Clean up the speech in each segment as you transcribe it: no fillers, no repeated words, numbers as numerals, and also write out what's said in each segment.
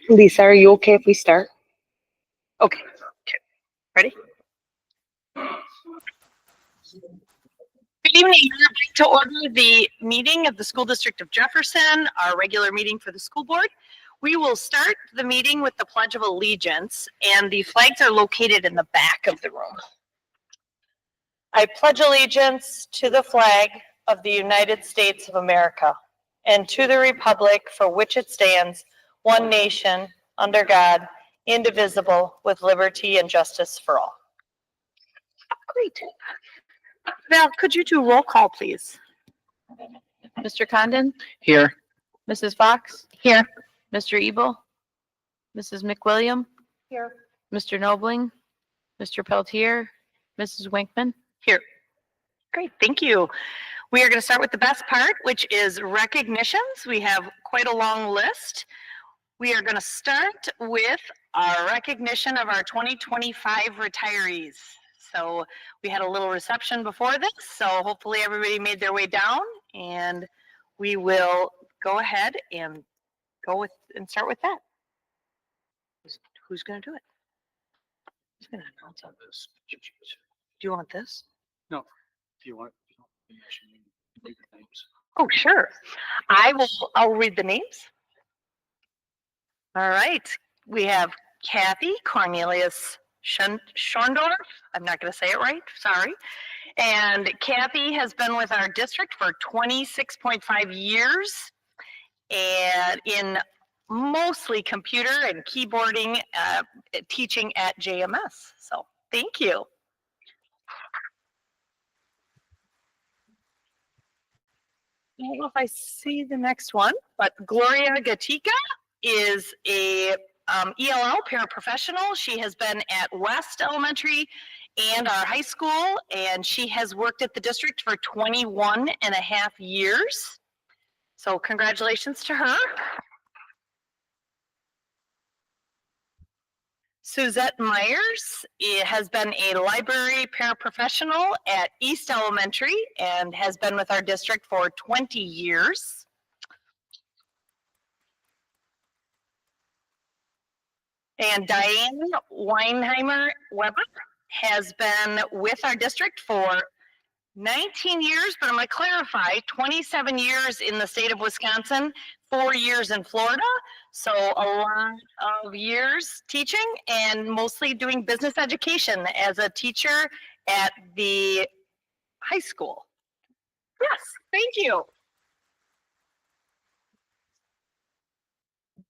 Lisa, are you okay if we start? Okay. Ready? Good evening. We're back to order the meeting of the School District of Jefferson, our regular meeting for the school board. We will start the meeting with the Pledge of Allegiance, and the flags are located in the back of the room. I pledge allegiance to the flag of the United States of America and to the republic for which it stands, one nation, under God, indivisible, with liberty and justice for all. Great. Val, could you do roll call, please? Mr. Condon? Here. Mrs. Fox? Here. Mr. Ebel? Mrs. McWilliam? Here. Mr. Nobling? Mr. Peltier? Mrs. Winkman? Here. Great, thank you. We are going to start with the best part, which is recognitions. We have quite a long list. We are going to start with our recognition of our 2025 retirees. So we had a little reception before this, so hopefully everybody made their way down, and we will go ahead and start with that. Who's going to do it? Who's going to announce all this? Do you want this? No. Do you want? Read the names. Oh, sure. I'll read the names. All right. We have Kathy Cornelius Schondorf. I'm not going to say it right. Sorry. And Kathy has been with our district for 26.5 years and in mostly computer and keyboarding teaching at JMS. So thank you. I don't know if I see the next one, but Gloria Gatica is a ELL paraprofessional. She has been at West Elementary and our high school, and she has worked at the district for 21 and a half years. So congratulations to her. Suzette Myers has been a library paraprofessional at East Elementary and has been with our district for 20 years. And Diane Weinheimer Weber has been with our district for 19 years, but I'm going to clarify, 27 years in the state of Wisconsin, 4 years in Florida. So a lot of years teaching and mostly doing business education as a teacher at the high school. Yes, thank you.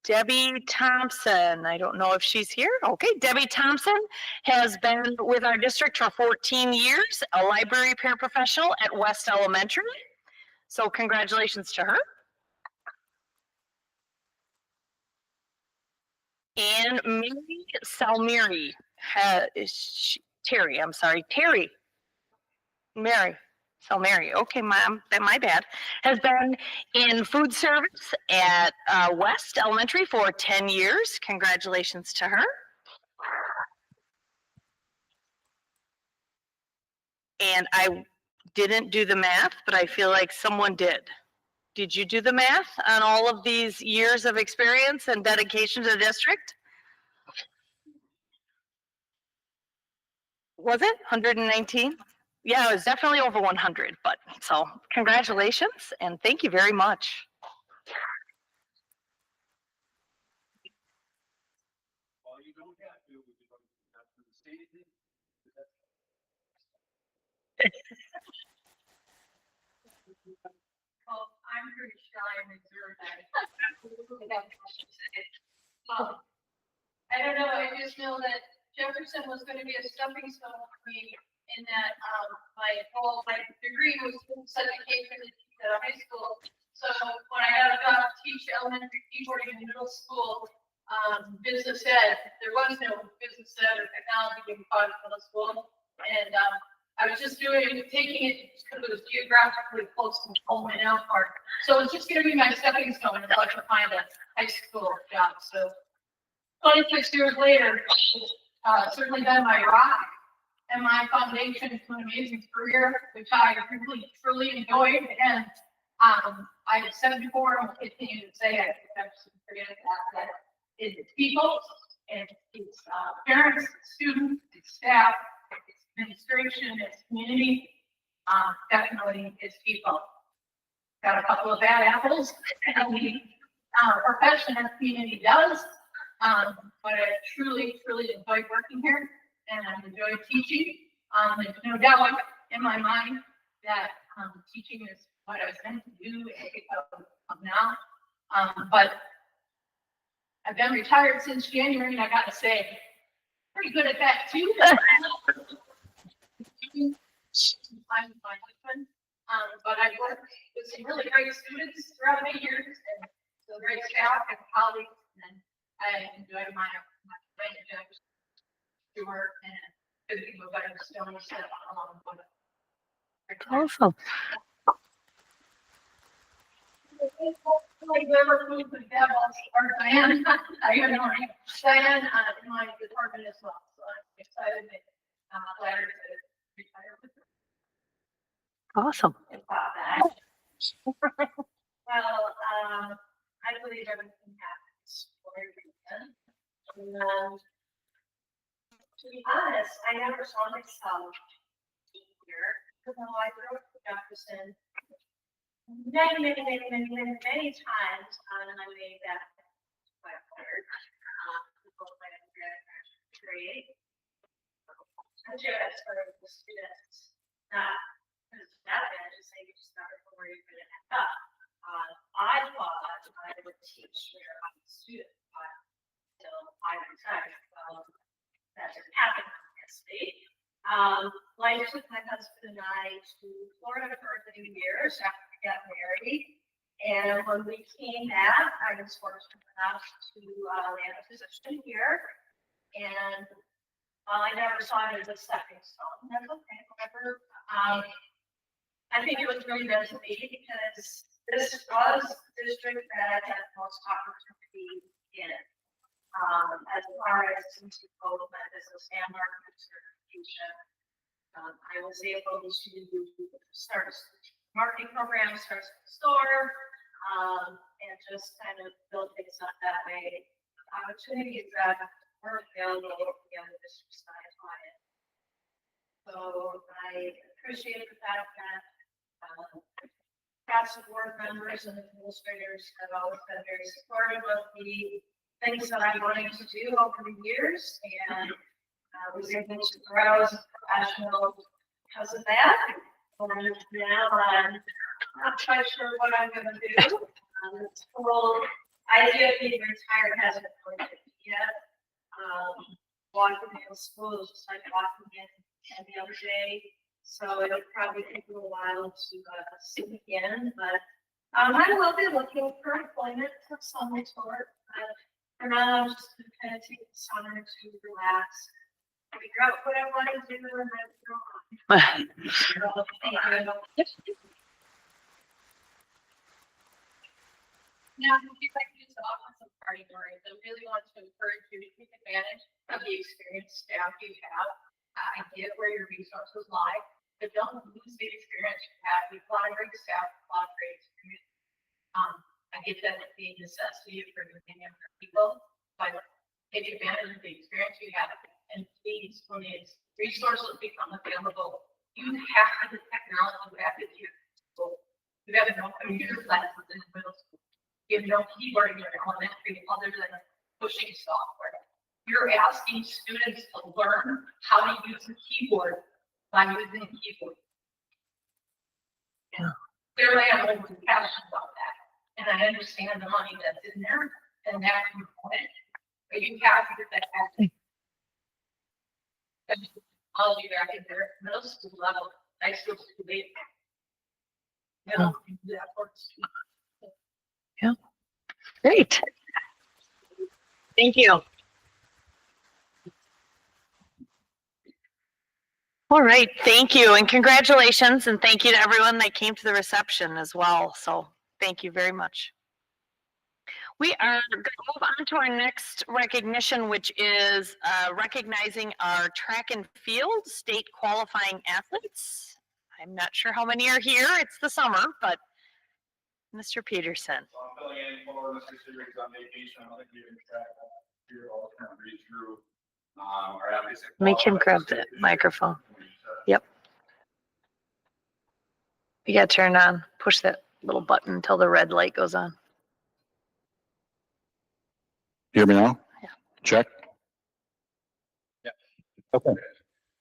Debbie Thompson, I don't know if she's here. Okay, Debbie Thompson has been with our district for 14 years, a library paraprofessional at West Elementary. So congratulations to her. And Mary Salmiri, Terry. Mary Salmiri, okay, Mom, my bad, has been in food service at West Elementary for 10 years. Congratulations to her. And I didn't do the math, but I feel like someone did. Did you do the math on all of these years of experience and dedication to the district? Was it 119? Yeah, it was definitely over 100, but so congratulations and thank you very much. Well, you don't have to. We can go to the state. Well, I'm pretty shy and reserved. I don't know, I just know that Jefferson was going to be a stepping stone for me in that my degree was education at high school. So when I got a job to teach elementary keyboarding in middle school, business ed, there was no business ed or technology being taught in middle school. And I was just taking it because it was geographically close to home and Elkhart. So it's just gonna be my stepping stone until I can find a high school job. So 26 years later, it's certainly been my rock and my foundation to an amazing career, which I really, truly enjoyed. And I've said before, and will continue to say, I never forget that it's people, and it's parents, students, it's staff, it's administration, it's community, definitely it's people. Got a couple of bad apples, and the profession and community does, but I truly, truly enjoy working here, and I enjoy teaching. There's no doubt in my mind that teaching is what I was meant to do now. But I've been retired since January, and I gotta say, pretty good at that too. I'm my husband, but I worked with some really great students throughout the years, and some great staff and colleagues, and I enjoyed my job to work and visiting with better stones that along with it. Awesome. Like whoever moved the devils or Diane, I don't know, Diane in my department as well. So I'm excited and flattered to retire with her. Awesome. About that. Well, I believe everything happens for a reason. And to be honest, I never saw myself here, because I grew up in Jefferson many times, and I made that quite hard. People might have great. I'm just for the students, not because it's that bad, just say you just never know where you're going to end up. I thought I would teach where I'm a student, but until I retired, that didn't happen, obviously. Life took my husband and I to Florida for a few years after we got married. And when we came back, I was fortunate enough to land a position here. And I never saw it as a stepping stone. That's okay, whatever. I think it was really meant to be because this was the district that I had the most opportunity in. As far as both my business and marketing certification, I was able to start a marketing program, start a store, and just kind of build things up that way. Opportunities that weren't available in the districts that I taught in. So I appreciate the fact that past board members and administrators have always been very supportive of the things that I wanted to do over the years, and was able to grow as a professional because of that. And now I'm not quite sure what I'm going to do. This whole idea of being retired hasn't really been yet. Walking in school is just like walking in every other day. So it'll probably take a little while to sink in, but I will be looking for employment of some sort. For now, I'm just going to kind of take the summer to relax, figure out what I want to do, and then go on. Now, if you'd like to use the office of party stories, I really want to encourage you to take advantage of the experienced staff you have. I get where your resources lie, but don't lose the experience you have. We have a lot of great staff, a lot of great experience. I get that it's the necessity for moving in for people, but take advantage of the experience you have. And please, when these resources become available, you have the technology you have to do. You have no computer classes in middle school. You have no keyboard in your elementary other than pushing software. You're asking students to learn how to use a keyboard by using a keyboard. And clearly, I'm a little passionate about that. And I understand the money that's in there and that component. But you have to get that back. All of you back in there, middle school level, high school student. That works. Great. Thank you. All right, thank you and congratulations and thank you to everyone that came to the reception as well. So thank you very much. We are going to move on to our next recognition, which is recognizing our track and field state qualifying athletes. I'm not sure how many are here. It's the summer, but Mr. Peterson. So I'm filling in for Mr. Sigrid's on vacation. I don't think we even track here. I'll kind of read through our athletes. Make him grab the microphone. Yep. You got to turn on, push that little button until the red light goes on. Hear me now? Yeah. Check. Yeah. Okay.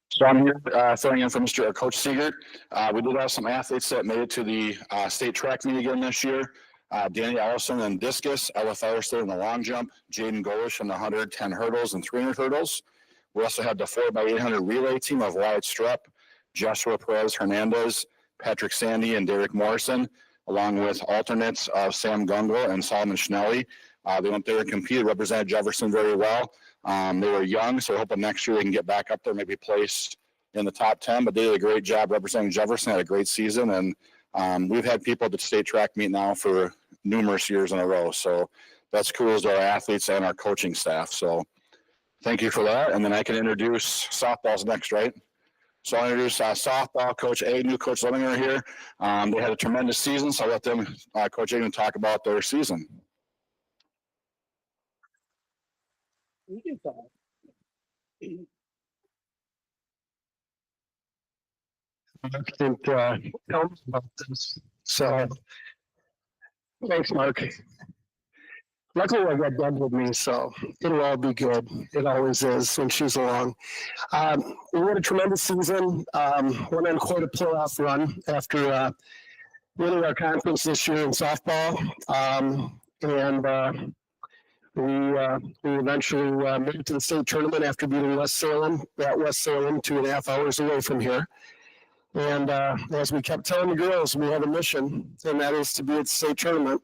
So I'm here filling in for Mr. Coach Seegert. We did have some athletes that made it to the state track meet again this year. Danny Allison in discus, Ella Featherstone in the long jump, Jaden Golish in the 110 hurdles and 300 hurdles. We also had the 4x800 relay team of Wyatt Strupp, Joshua Perez Hernandez, Patrick Sandy, and Derek Morrison, along with alternates of Sam Gungle and Solomon Schnelly. They went there and competed, represented Jefferson very well. They were young, so hoping next year they can get back up there, maybe place in the top 10, but they did a great job representing Jefferson, had a great season. And we've had people at the state track meet now for numerous years in a row. So that's cool as our athletes and our coaching staff. So thank you for that. And then I can introduce softball's next, right? So I'll introduce softball coach A, new coach Lemminger here. They had a tremendous season, so I'll let them, Coach A, talk about their season. I think tell me about this. So thanks, Mark. Luckily, I got done with me, so it'll all be good. It always is when she's along. We had a tremendous season. Went on quite a playoff run after winning our conference this year in softball. We eventually made it to the state tournament after beating West Salem. At West Salem, 2.5 hours away from here. And as we kept telling the girls, we have a mission, and that is to be at the state tournament.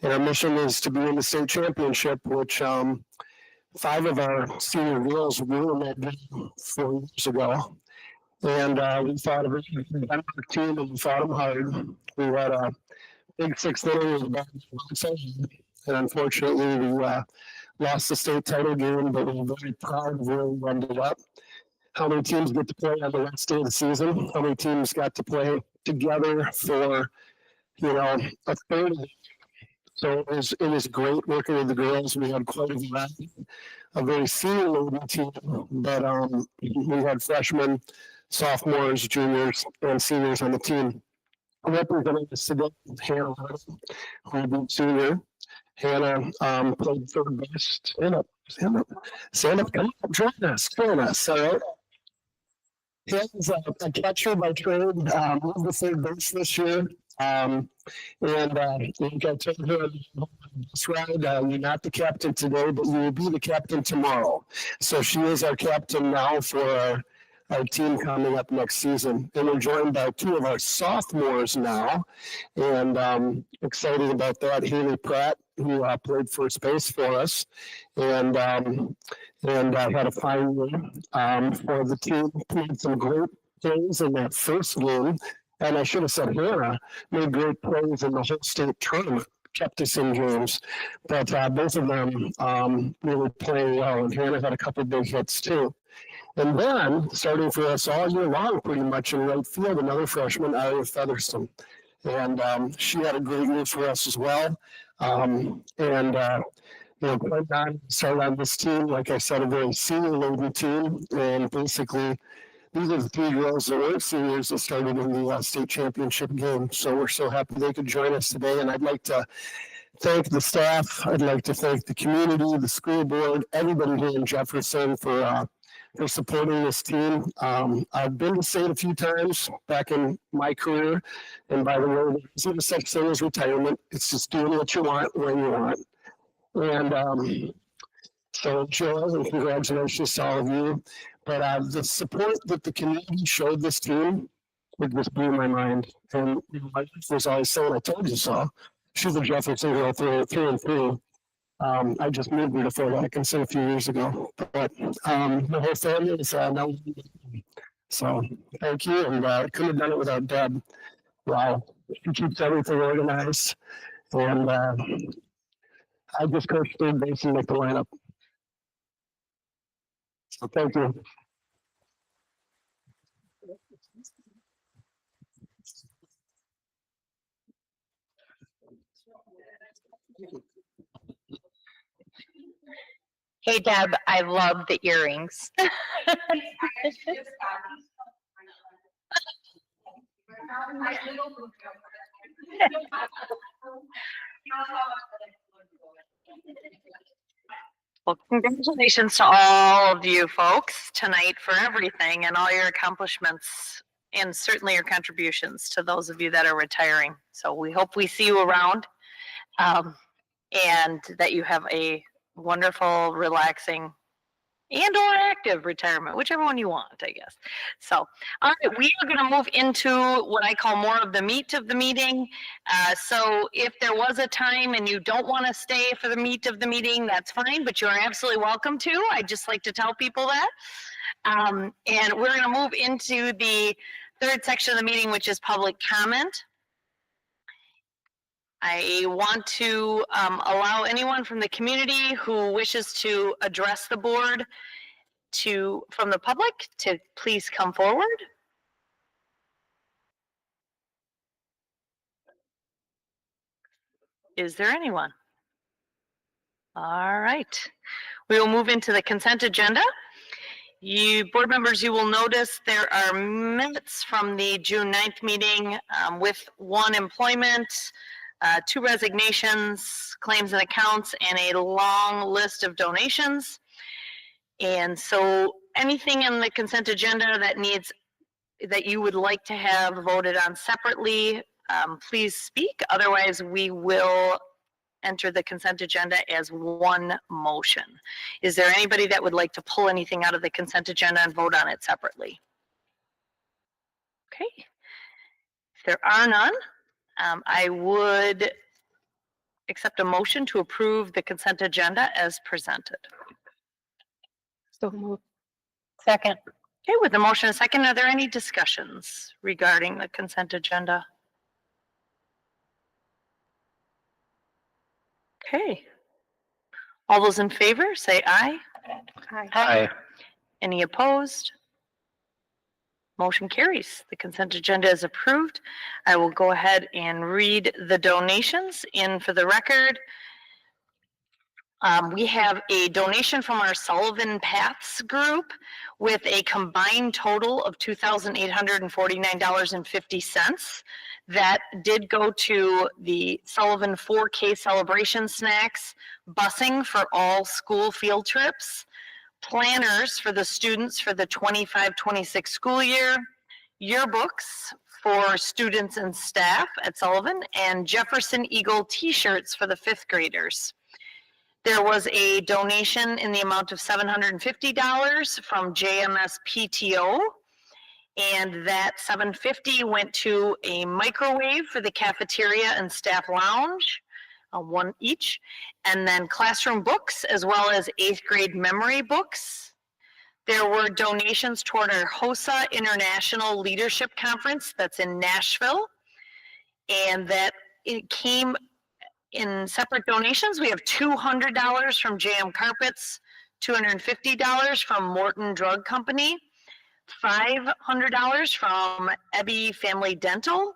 And our mission is to be in the state championship, which 5 of our senior girls were in that game 4 years ago. And we fought a very team, and we fought them hard. We had a big 6th inning, and unfortunately we lost the state title game, but we're very proud of where we ended up. How many teams get to play on the last day of the season? How many teams got to play together for, a third? So it was great working with the girls. We had quite a very senior loading team, but we had freshmen, sophomores, juniors, and seniors on the team. Representing us today, Hannah, who beat senior. Hannah played third base. Stand up, come up, join us, all right? Hannah's a catcher by trade, moved to third base this year. And like I told her, that's right, you're not the captain today, but you will be the captain tomorrow. So she is our captain now for our team coming up next season. And we're joined by 2 of our sophomores now. And excited about that. Haley Pratt, who played first base for us. And had a fine year for the team. Played some great things in that first game. And I should have said Hannah made great plays in the whole state tournament, kept us in games. But both of them really playing well. And Hannah had a couple big hits too. And then, starting for us all year long, pretty much in right field, another freshman, Ella Featherstone. And she had a great year for us as well. Quite on, started on this team, like I said, a very senior loading team. And basically, these are the 3 girls that were seniors that started in the state championship game. So we're so happy they could join us today. And I'd like to thank the staff. I'd like to thank the community, the school board, everybody here in Jefferson for supporting this team. I've been to state a few times back in my career. And by the way, there's no such thing as retirement. It's just doing what you want when you want. And so, Joel, and congratulations to all of you. But the support that the community showed this team would just blew my mind. And my wife was always saying, I told you so. She's a Jefferson girl through and through. I just moved here to Fort Atkinson a few years ago. But the whole family is now So thank you, and couldn't have done it without Deb. Wow, she keeps everything organized, and I just coach third base and make the lineup. So thank you. Hey Deb, I love the earrings. Well, congratulations to all of you folks tonight for everything and all your accomplishments and certainly your contributions to those of you that are retiring. So we hope we see you around and that you have a wonderful, relaxing, and or active retirement, whichever one you want, I guess. So, all right, we are going to move into what I call more of the meat of the meeting. So if there was a time and you don't want to stay for the meat of the meeting, that's fine, but you are absolutely welcome to. I just like to tell people that. And we're going to move into the third section of the meeting, which is public comment. I want to allow anyone from the community who wishes to address the board from the public to please come forward. Is there anyone? All right. We will move into the consent agenda. You board members, you will notice there are minutes from the June 9th meeting with 1 employment, 2 resignations, claims and accounts, and a long list of donations. And so anything in the consent agenda that you would like to have voted on separately, please speak. Otherwise, we will enter the consent agenda as one motion. Is there anybody that would like to pull anything out of the consent agenda and vote on it separately? Okay. If there are none, I would accept a motion to approve the consent agenda as presented. So moved. Second. Okay, with the motion and second, are there any discussions regarding the consent agenda? Okay. All those in favor, say aye. Aye. Any opposed? Motion carries. The consent agenda is approved. I will go ahead and read the donations in for the record. We have a donation from our Sullivan Paths group with a combined total of $2,849.50. That did go to the Sullivan 4K celebration snacks, busing for all school field trips, planners for the students for the 25-26 school year, yearbooks for students and staff at Sullivan, and Jefferson Eagle t-shirts for the 5th graders. There was a donation in the amount of $750 from JMS PTO, and that $750 went to a microwave for the cafeteria and staff lounge, 1 each, and then classroom books as well as 8th grade memory books. There were donations toward our HOSA International Leadership Conference that's in Nashville, and that it came in separate donations. We have $200 from JM Carpets, $250 from Morton Drug Company, $500 from Ebby Family Dental,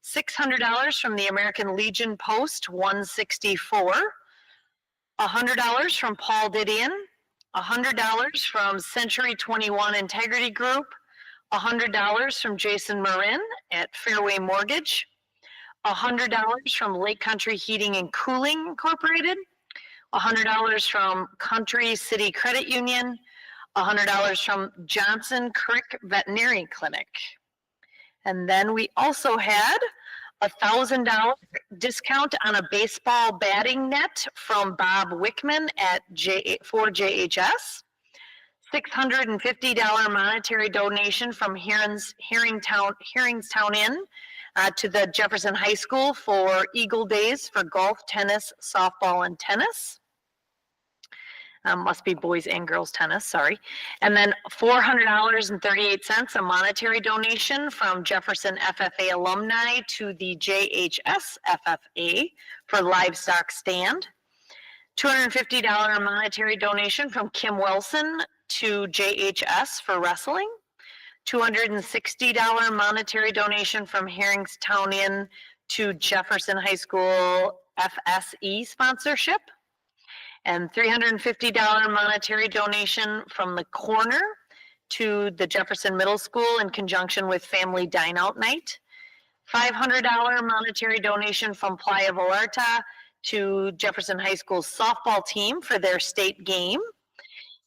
$600 from the American Legion Post 164, $100 from Paul Didion, $100 from Century 21 Integrity Group, $100 from Jason Marin at Fairway Mortgage, $100 from Lake Country Heating and Cooling Incorporated, $100 from Country City Credit Union, $100 from Johnson Creek Veterinary Clinic. And then we also had $1,000 discount on a baseball batting net from Bob Wickman at for JHS. $650 monetary donation from Herringstown Inn to the Jefferson High School for Eagle Days for golf, tennis, softball, and tennis. Must be boys and girls tennis, sorry. And then $400.38, a monetary donation from Jefferson FFA alumni to the JHS FFA for livestock stand. $250 monetary donation from Kim Wilson to JHS for wrestling. $260 monetary donation from Herringstownian to Jefferson High School FSE sponsorship. And $350 monetary donation from the Corner to the Jefferson Middle School in conjunction with Family Dine Out Night. $500 monetary donation from Playa Vallarta to Jefferson High School's softball team for their state game.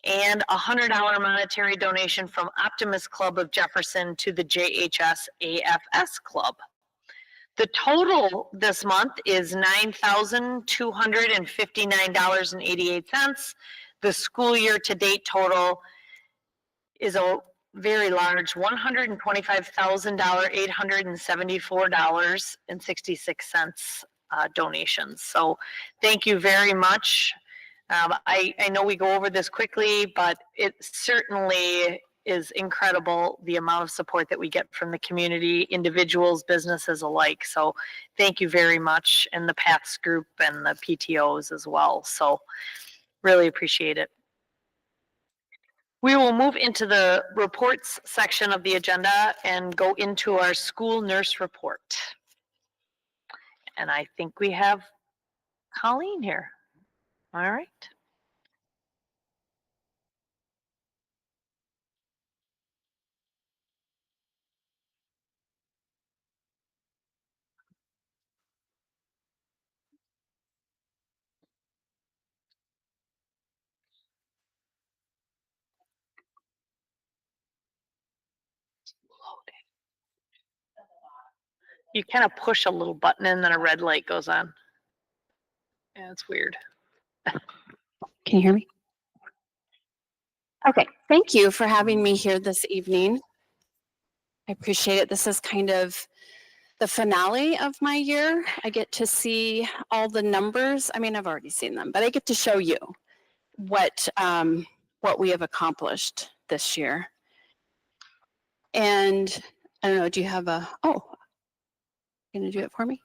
And $100 monetary donation from Optimist Club of Jefferson to the JHS AFS Club. The total this month is $9,259.88. The school year to date total is a very large $125,874.66 donations. So thank you very much. I know we go over this quickly, but it certainly is incredible the amount of support that we get from the community, individuals, businesses alike. So thank you very much, and the PATHS group and the PTOs as well. So really appreciate it. We will move into the reports section of the agenda and go into our school nurse report. And I think we have Colleen here. All right. You kind of push a little button and then a red light goes on. Yeah, it's weird. Can you hear me? Okay, thank you for having me here this evening. I appreciate it. This is kind of the finale of my year. I get to see all the numbers. I mean, I've already seen them, but I get to show you what we have accomplished this year. And I don't know, do you have going to do it for me?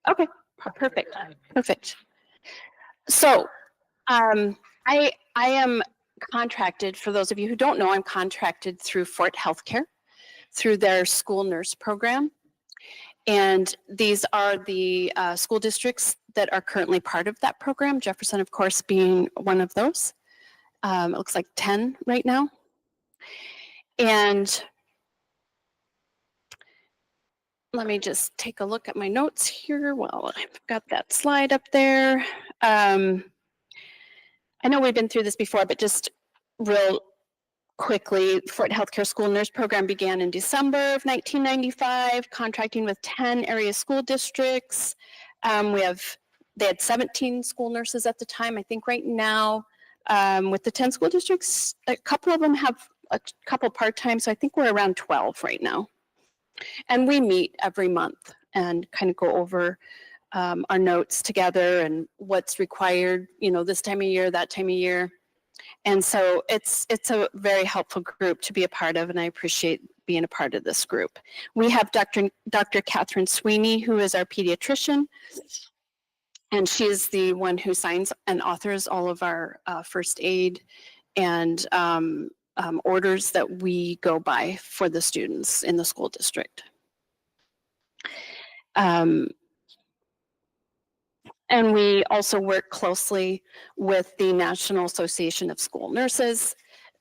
Okay, perfect, perfect. So I am contracted, for those of you who don't know, I'm contracted through Fort Healthcare, through their school nurse program. And these are the school districts that are currently part of that program, Jefferson, of course, being one of those. It looks like 10 right now. And let me just take a look at my notes here. Well, I've got that slide up there. I know we've been through this before, but just real quickly, Fort Healthcare School Nurse Program began in December of 1995, contracting with 10 area school districts. They had 17 school nurses at the time. I think right now, with the 10 school districts, a couple of them have a couple part-time, so I think we're around 12 right now. And we meet every month and kind of go over our notes together and what's required, this time of year, that time of year. And so it's a very helpful group to be a part of, and I appreciate being a part of this group. We have Dr. Catherine Sweeney, who is our pediatrician, and she is the one who signs and authors all of our first aid and orders that we go by for the students in the school district. And we also work closely with the National Association of School Nurses,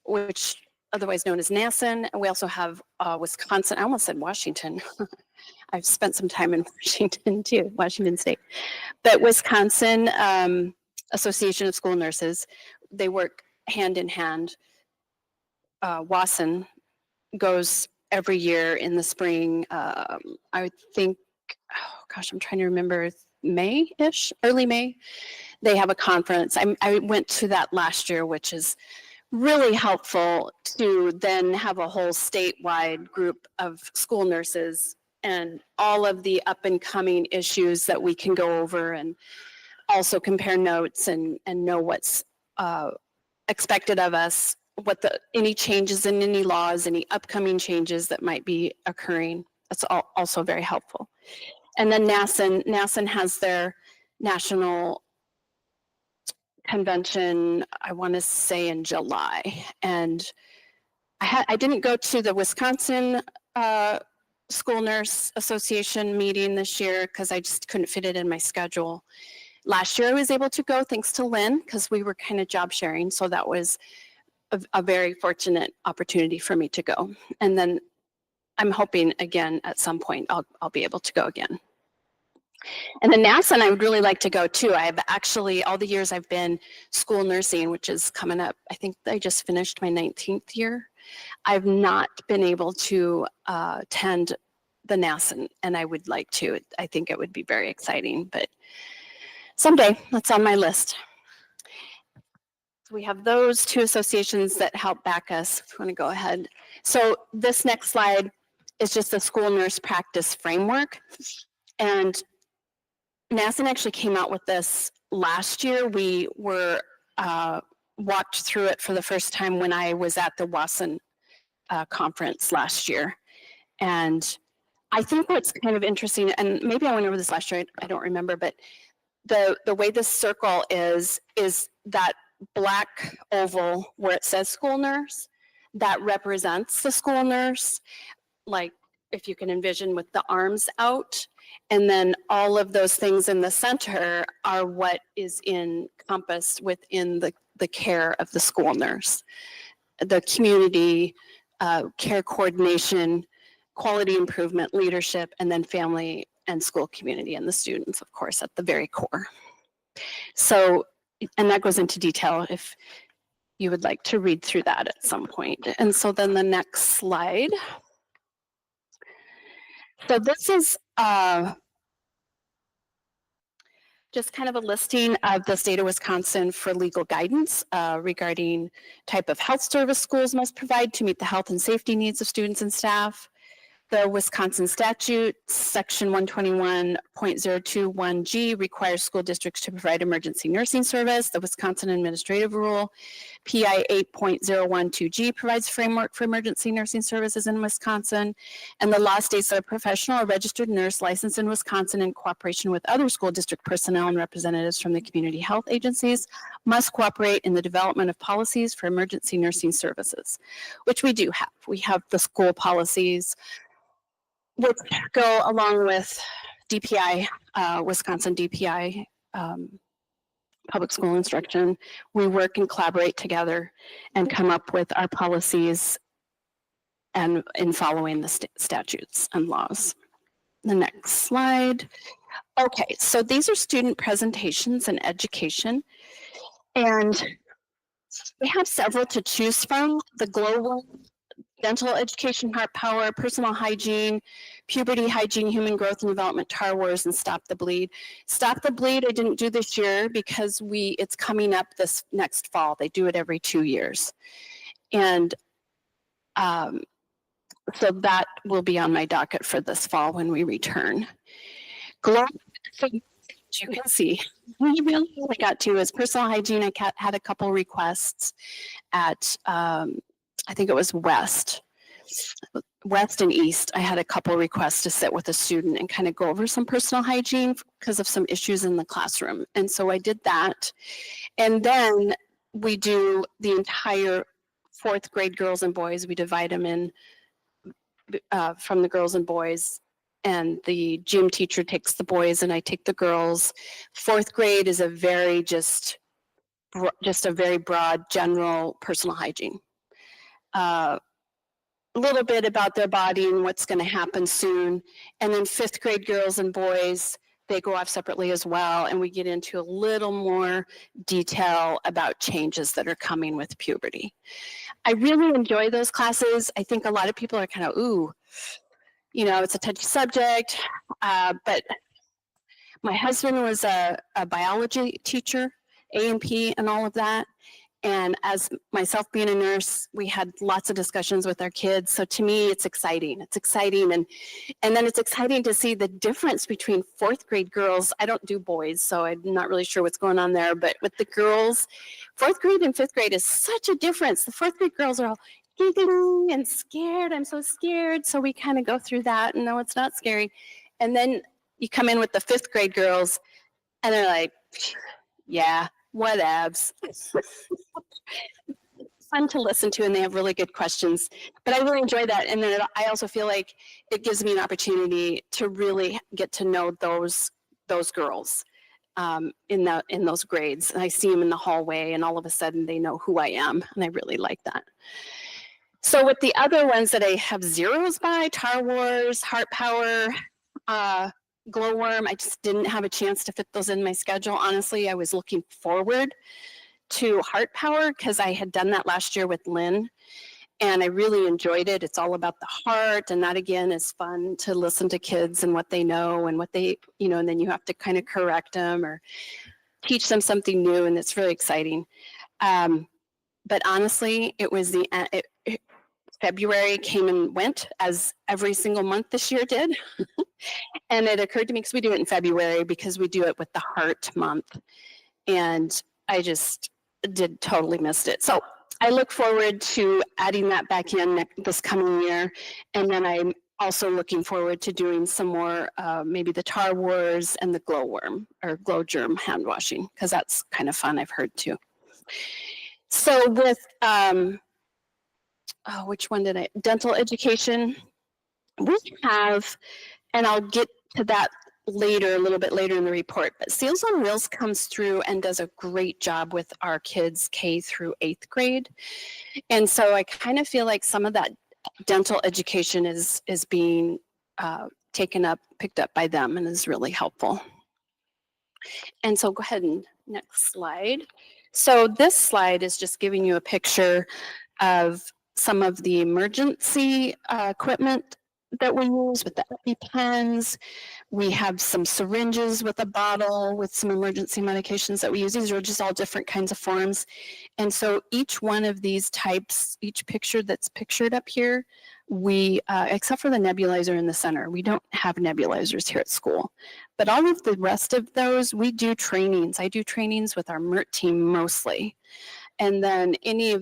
which otherwise known as NASN. And we also have Wisconsin, I almost said Washington. I've spent some time in Washington too, Washington State. But Wisconsin Association of School Nurses, they work hand in hand. WASN goes every year in the spring. I think, I'm trying to remember, May-ish, early May. They have a conference. I went to that last year, which is really helpful to then have a whole statewide group of school nurses and all of the up and coming issues that we can go over and also compare notes and know what's expected of us, any changes in any laws, any upcoming changes that might be occurring. That's also very helpful. And then NASN has their national convention, I want to say in July. And I didn't go to the Wisconsin School Nurse Association meeting this year because I just couldn't fit it in my schedule. Last year I was able to go thanks to Lynn because we were kind of job sharing. So that was a very fortunate opportunity for me to go. And then I'm hoping again at some point I'll be able to go again. And then NASN I would really like to go too. I've actually, all the years I've been school nursing, which is coming up, I think I just finished my 19th year. I've not been able to attend the NASN, and I would like to. I think it would be very exciting, but someday that's on my list. We have those two associations that help back us. If you want to go ahead. So this next slide is just the school nurse practice framework. And NASN actually came out with this last year. We were walked through it for the first time when I was at the WASN conference last year. And I think what's kind of interesting, and maybe I went over this last year, I don't remember, but the way this circle is that black oval where it says school nurse, that represents the school nurse, like if you can envision with the arms out. And then all of those things in the center are what is encompassed within the care of the school nurse. The community, care coordination, quality improvement, leadership, and then family and school community and the students, of course, at the very core. So, and that goes into detail if you would like to read through that at some point. And so then the next slide. So this is just kind of a listing of the state of Wisconsin for legal guidance regarding type of health service schools must provide to meet the health and safety needs of students and staff. The Wisconsin statute, section 121.021G, requires school districts to provide emergency nursing service. The Wisconsin administrative rule, PI 8.012G, provides framework for emergency nursing services in Wisconsin. And the law states that a professional or registered nurse licensed in Wisconsin in cooperation with other school district personnel and representatives from the community health agencies must cooperate in the development of policies for emergency nursing services, which we do have. We have the school policies, which go along with DPI, Wisconsin DPI, public school instruction. We work and collaborate together and come up with our policies and in following the statutes and laws. The next slide. Okay, so these are student presentations and education. And we have several to choose from. The global dental education, heart power, personal hygiene, puberty, hygiene, human growth and development, Tar Wars, and Stop the Bleed. Stop the Bleed I didn't do this year because it's coming up this next fall. They do it every 2 years. And so that will be on my docket for this fall when we return. So you can see, we really got to is personal hygiene. I had a couple requests at I think it was West and East. I had a couple requests to sit with a student and kind of go over some personal hygiene because of some issues in the classroom. And so I did that. And then we do the entire 4th grade girls and boys. We divide them in from the girls and boys. And the gym teacher takes the boys and I take the girls. 4th grade is a very just a very broad general personal hygiene. A little bit about their body and what's going to happen soon. And then 5th grade girls and boys, they go off separately as well. And we get into a little more detail about changes that are coming with puberty. I really enjoy those classes. I think a lot of people are kind of, ooh, you know, it's a touchy subject. But my husband was a biology teacher, A&P and all of that. And as myself being a nurse, we had lots of discussions with our kids. So to me, it's exciting. It's exciting. And then it's exciting to see the difference between fourth grade girls. I don't do boys, so I'm not really sure what's going on there. But with the girls, fourth grade and fifth grade is such a difference. The fourth grade girls are all giggling and scared. I'm so scared. So we kind of go through that. And no, it's not scary. And then you come in with the fifth grade girls and they're like, yeah, whatevs. Fun to listen to, and they have really good questions. But I really enjoy that. And then I also feel like it gives me an opportunity to really get to know those girls in those grades. And I see them in the hallway, and all of a sudden they know who I am, and I really like that. So with the other ones that I have zeros by, Tar Wars, Heart Power, Glowworm, I just didn't have a chance to fit those in my schedule. Honestly, I was looking forward to Heart Power because I had done that last year with Lynn, and I really enjoyed it. It's all about the heart, and that again is fun to listen to kids and what they know and what they, and then you have to kind of correct them or teach them something new, and it's really exciting. But honestly, it was February came and went as every single month this year did. And it occurred to me, because we do it in February, because we do it with the Heart Month. And I just totally missed it. So I look forward to adding that back in this coming year. And then I'm also looking forward to doing some more, maybe the Tar Wars and the Glowworm or Glow Germ hand washing, because that's kind of fun, I've heard too. So with, which one did dental education, we have, and I'll get to that later, a little bit later in the report, but Seals on Wheels comes through and does a great job with our kids K through 8th grade. And so I kind of feel like some of that dental education is being picked up by them, and is really helpful. And so go ahead and next slide. So this slide is just giving you a picture of some of the emergency equipment that we use with the EpiPens. We have some syringes with a bottle with some emergency medications that we use. These are just all different kinds of forms. And so each one of these types, each picture that's pictured up here, we, except for the nebulizer in the center, we don't have nebulizers here at school. But all of the rest of those, we do trainings. I do trainings with our MERT team mostly. And then any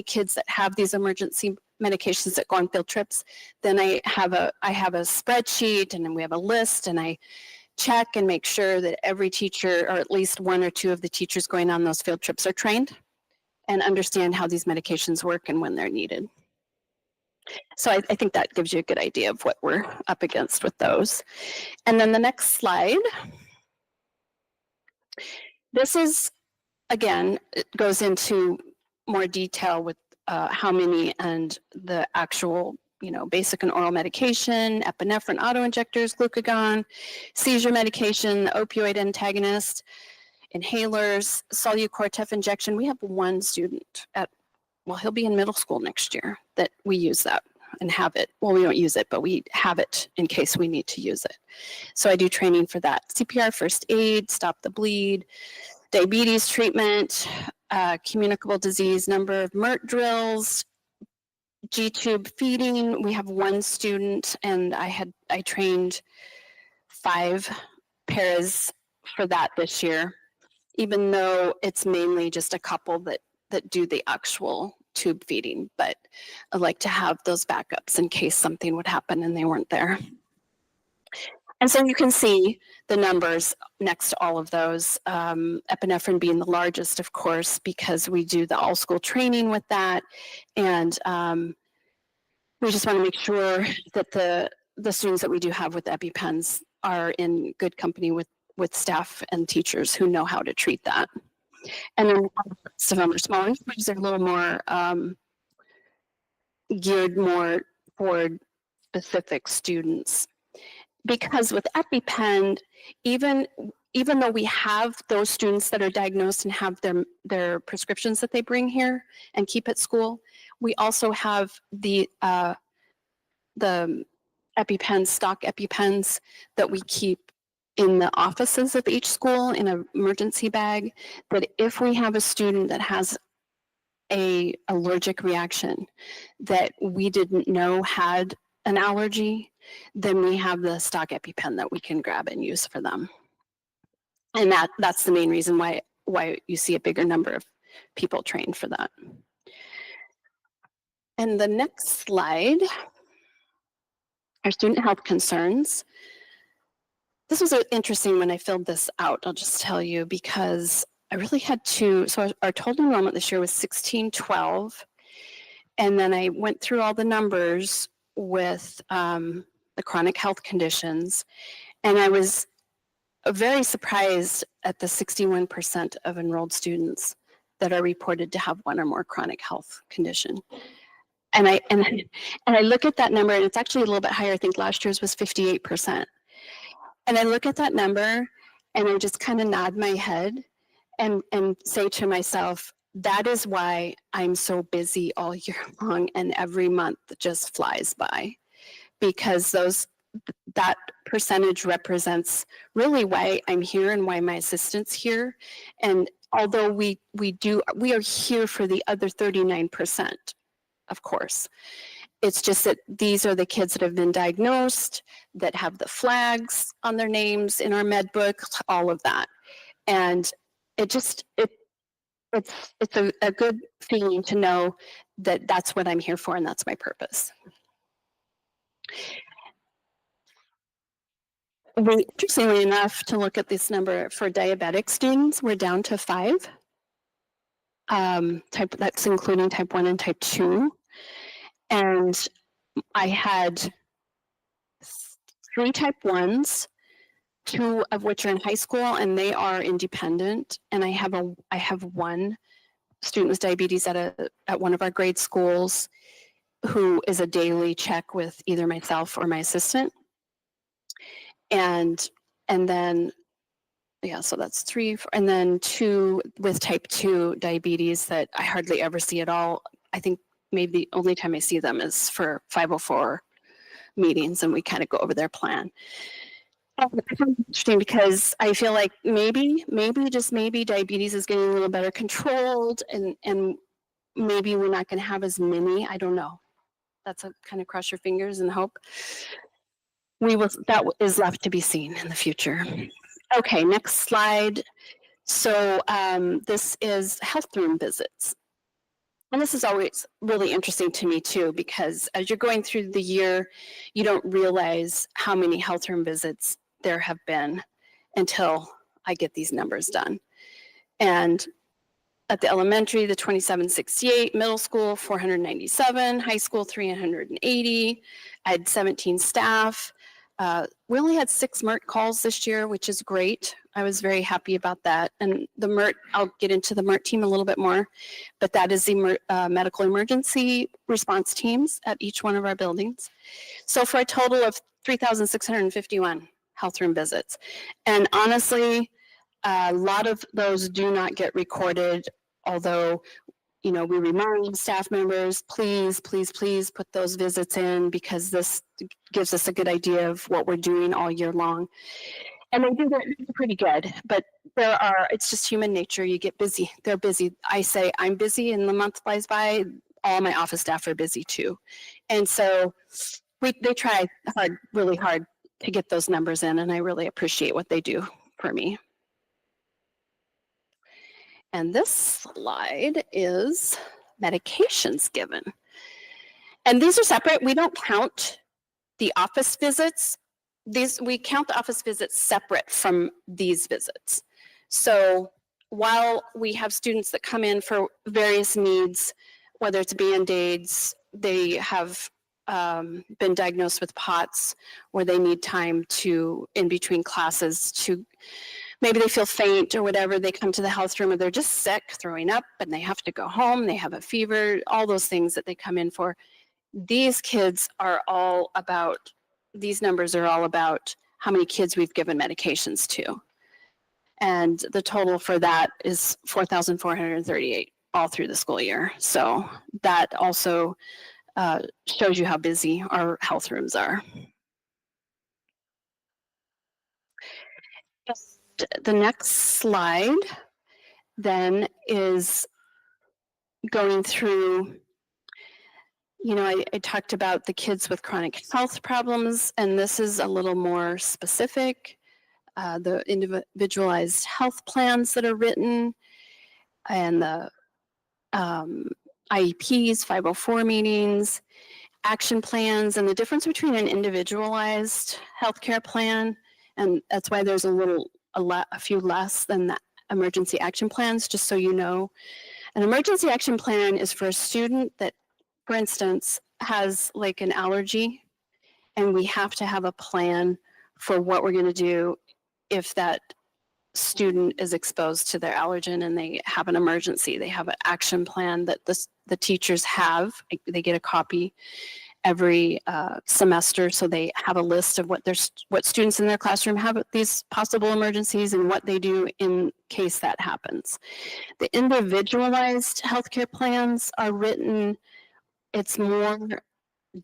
kids that have these emergency medications that go on field trips, then I have a spreadsheet, and then we have a list, and I check and make sure that every teacher, or at least one or two of the teachers going on those field trips, are trained and understand how these medications work and when they're needed. So I think that gives you a good idea of what we're up against with those. And then the next slide. This is, again, it goes into more detail with how many and the actual, basic and oral medication, epinephrine autoinjectors, glucagon, seizure medication, the opioid antagonist, inhalers, Solu-Cortef injection. We have one student he'll be in middle school next year that we use that and have it. Well, we don't use it, but we have it in case we need to use it. So I do training for that. CPR, first aid, stop the bleed, diabetes treatment, communicable disease, number of MERT drills, G-tube feeding. We have one student, and I trained 5 paras for that this year, even though it's mainly just a couple that do the actual tube feeding. But I like to have those backups in case something would happen and they weren't there. And so you can see the numbers next to all of those, epinephrine being the largest, of course, because we do the all-school training with that. And we just want to make sure that the students that we do have with EpiPens are in good company with staff and teachers who know how to treat that. And then some of them are smaller, which they're a little more geared more toward specific students. Because with EpiPen, even though we have those students that are diagnosed and have their prescriptions that they bring here and keep at school, we also have the EpiPens, stock EpiPens that we keep in the offices of each school in an emergency bag, that if we have a student that has a allergic reaction that we didn't know had an allergy, then we have the stock EpiPen that we can grab and use for them. And that's the main reason why you see a bigger number of people trained for that. And the next slide are student health concerns. This was interesting when I filled this out, I'll just tell you, because I really had to, so our total enrollment this year was 1612. And then I went through all the numbers with the chronic health conditions. And I was very surprised at the 61% of enrolled students that are reported to have one or more chronic health condition. And I look at that number, and it's actually a little bit higher. I think last year's was 58%. And I look at that number, and I just kind of nod my head and say to myself, that is why I'm so busy all year long, and every month just flies by, because that percentage represents really why I'm here and why my assistant's here. And although we are here for the other 39%, of course. It's just that these are the kids that have been diagnosed, that have the flags on their names in our med book, all of that. And it's a good feeling to know that that's what I'm here for and that's my purpose. Interestingly enough, to look at this number for diabetic students, we're down to 5. That's including type 1 and type 2. And I had 3 type 1s, 2 of which are in high school, and they are independent. And I have one student with diabetes at one of our grade schools who is a daily check with either myself or my assistant. And then, yeah, so that's 3, and then 2 with type 2 diabetes that I hardly ever see at all. I think maybe the only time I see them is for 504 meetings, and we kind of go over their plan. It's interesting because I feel like maybe just maybe diabetes is getting a little better controlled, and maybe we're not going to have as many. I don't know. That's a kind of cross your fingers and hope. That is left to be seen in the future. Okay, next slide. So this is health room visits. And this is always really interesting to me too, because as you're going through the year, you don't realize how many health room visits there have been until I get these numbers done. And at the elementary, the 2768, middle school, 497, high school, 380. I had 17 staff. We only had 6 MERT calls this year, which is great. I was very happy about that. And the MERT, I'll get into the MERT team a little bit more, but that is the medical emergency response teams at each one of our buildings. So for a total of 3,651 health room visits. And honestly, a lot of those do not get recorded, although we remind staff members, please put those visits in, because this gives us a good idea of what we're doing all year long. And they do that pretty good, but it's just human nature. You get busy. They're busy. I say I'm busy and the month flies by. All my office staff are busy too. And so they try really hard to get those numbers in, and I really appreciate what they do for me. And this slide is medications given. And these are separate. We don't count the office visits. We count the office visits separate from these visits. So while we have students that come in for various needs, whether it's Band-Aids, they have been diagnosed with POTS, where they need time in between classes to, maybe they feel faint or whatever, they come to the health room, or they're just sick, throwing up, and they have to go home, they have a fever, all those things that they come in for. These kids are all about, these numbers are all about how many kids we've given medications to. And the total for that is 4,438 all through the school year. So that also shows you how busy our health rooms are. The next slide then is going through, I talked about the kids with chronic health problems, and this is a little more specific. The individualized health plans that are written, and the IEPs, 504 meetings, action plans, and the difference between an individualized healthcare plan, and that's why there's a few less than the emergency action plans, just so you know. An emergency action plan is for a student that, for instance, has like an allergy, and we have to have a plan for what we're going to do if that student is exposed to their allergen and they have an emergency. They have an action plan that the teachers have. They get a copy every semester, so they have a list of what students in their classroom have these possible emergencies and what they do in case that happens. The individualized healthcare plans are written, it's more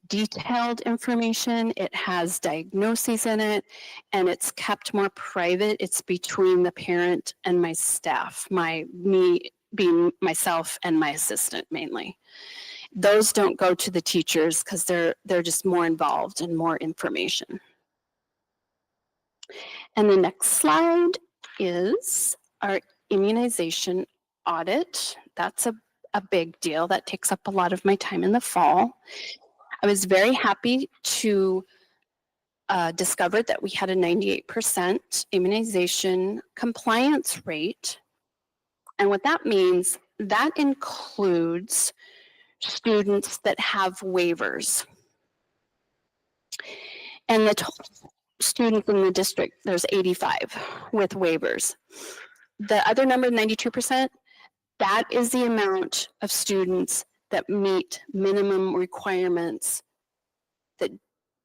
detailed information, it has diagnoses in it, and it's kept more private. It's between the parent and my staff, me being myself and my assistant mainly. Those don't go to the teachers because they're just more involved and more information. And the next slide is our immunization audit. That's a big deal. That takes up a lot of my time in the fall. I was very happy to discover that we had a 98% immunization compliance rate. And what that means, that includes students that have waivers. And the total students in the district, there's 85 with waivers. The other number, 92%, that is the amount of students that meet minimum requirements that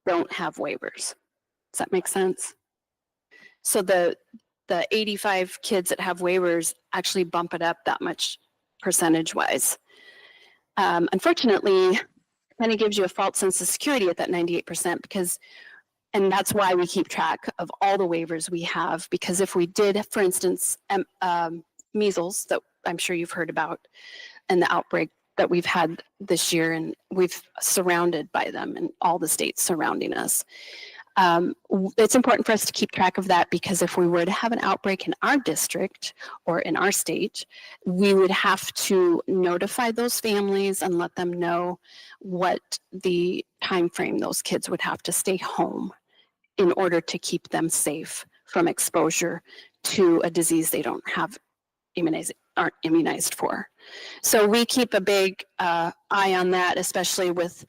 don't have waivers. Does that make sense? So the 85 kids that have waivers actually bump it up that much percentage-wise. Unfortunately, kind of gives you a false sense of security at that 98% because, and that's why we keep track of all the waivers we have, because if we did, for instance, measles that I'm sure you've heard about and the outbreak that we've had this year, and we've surrounded by them in all the states surrounding us. It's important for us to keep track of that because if we were to have an outbreak in our district or in our state, we would have to notify those families and let them know what the time frame those kids would have to stay home in order to keep them safe from exposure to a disease they don't have aren't immunized for. So we keep a big eye on that, especially with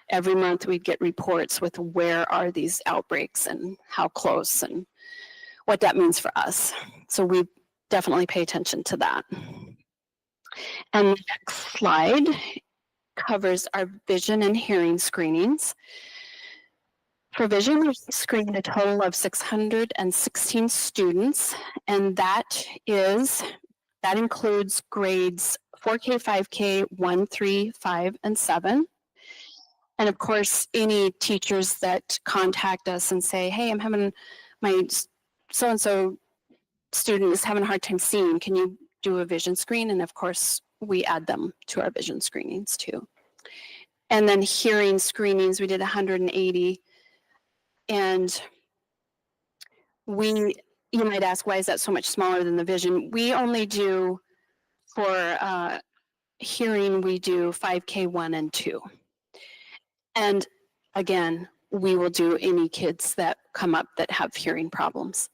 every month we get reports with where are these outbreaks and how close and what that means for us. So we definitely pay attention to that. And the next slide covers our vision and hearing screenings. For vision, we screened a total of 616 students, and that includes grades 4K, 5K, 1, 3, 5, and 7. And of course, any teachers that contact us and say, hey, I'm having my so-and-so student is having a hard time seeing, can you do a vision screen? And of course, we add them to our vision screenings too. And then hearing screenings, we did 180. And you might ask, why is that so much smaller than the vision? We only do, for hearing, we do 5K 1 and 2. And again, we will do any kids that come up that have hearing problems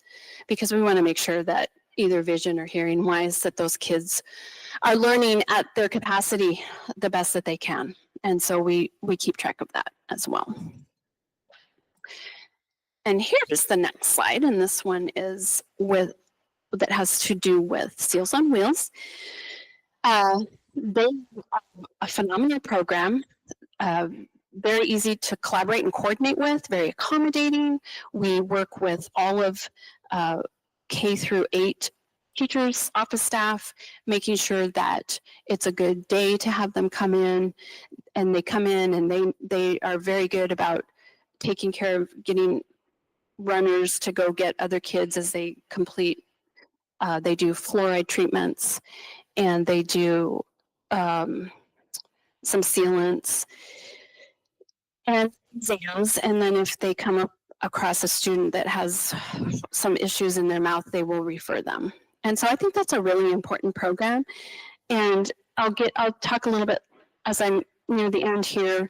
because we want to make sure that either vision or hearing wise that those kids are learning at their capacity the best that they can. And so we keep track of that as well. And here's the next slide, and this one is that has to do with Seals on Wheels. They are a phenomenal program, very easy to collaborate and coordinate with, very accommodating. We work with all of K through 8 teachers, office staff, making sure that it's a good day to have them come in, and they come in and they are very good about taking care of getting runners to go get other kids as they complete, they do fluoride treatments, and they do some sealants and exams. And then if they come up across a student that has some issues in their mouth, they will refer them. And so I think that's a really important program. And I'll talk a little bit as I'm near the end here.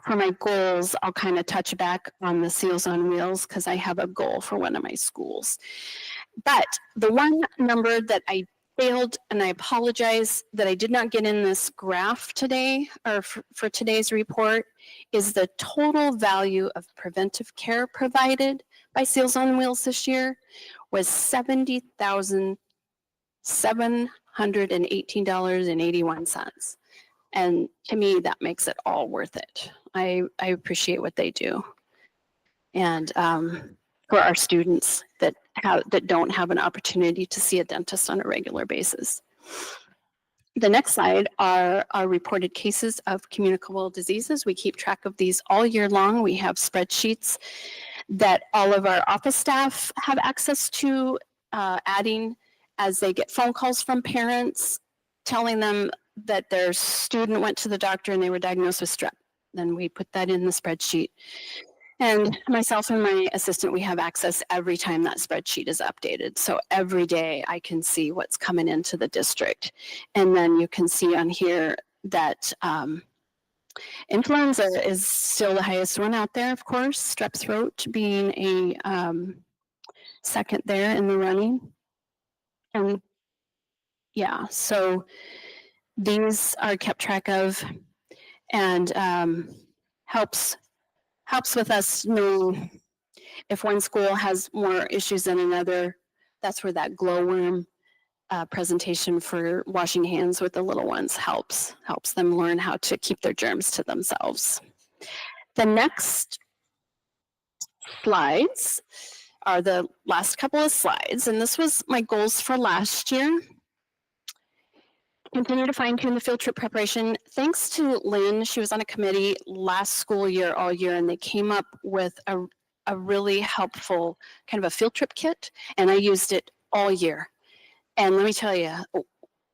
For my goals, I'll kind of touch back on the Seals on Wheels because I have a goal for one of my schools. But the one number that I failed, and I apologize that I did not get in this graph today or for today's report, is the total value of preventive care provided by Seals on Wheels this year was $70,718.81. And to me, that makes it all worth it. I appreciate what they do. And for our students that don't have an opportunity to see a dentist on a regular basis. The next slide are our reported cases of communicable diseases. We keep track of these all year long. We have spreadsheets that all of our office staff have access to, adding as they get phone calls from parents telling them that their student went to the doctor and they were diagnosed with strep. Then we put that in the spreadsheet. And myself and my assistant, we have access every time that spreadsheet is updated. So every day I can see what's coming into the district. And then you can see on here that influenza is still the highest one out there, of course, strep throat being a second there in the running. And yeah, so these are kept track of and helps with us knowing if one school has more issues than another. That's where that glowworm presentation for washing hands with the little ones helps them learn how to keep their germs to themselves. The next slides are the last couple of slides, and this was my goals for last year. Continue to fine tune the field trip preparation. Thanks to Lynn, she was on a committee last school year, all year, and they came up with a really helpful kind of a field trip kit, and I used it all year. And let me tell you,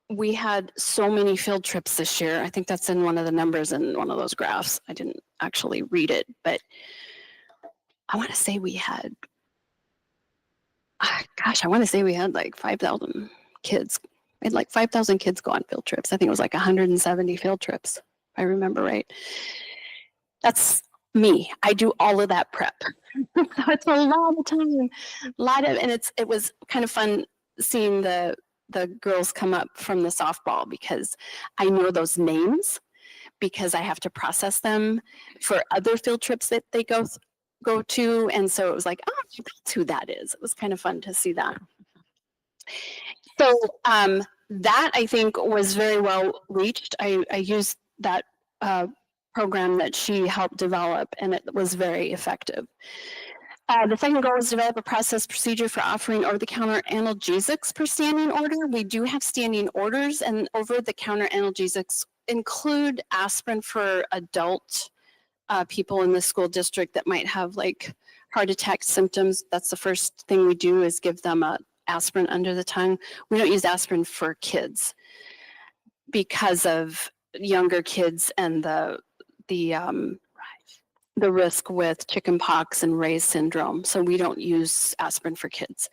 we had so many field trips this year. I think that's in one of the numbers in one of those graphs. I didn't actually read it, but I want to say we had, gosh, I want to say we had like 5,000 kids. We had like 5,000 kids go on field trips. I think it was like 170 field trips, if I remember right. That's me. I do all of that prep. So it's a lot of time, and it was kind of fun seeing the girls come up from the softball because I know those names because I have to process them for other field trips that they go to. And so it was like, oh, that's who that is. It was kind of fun to see that. So that I think was very well reached. I used that program that she helped develop, and it was very effective. The second goal is develop a process procedure for offering over-the-counter analgesics per standing order. We do have standing orders, and over-the-counter analgesics include aspirin for adult people in the school district that might have like heart attack symptoms. That's the first thing we do is give them a aspirin under the tongue. We don't use aspirin for kids because of younger kids and the risk with chickenpox and Ray's syndrome. So we don't use aspirin for kids,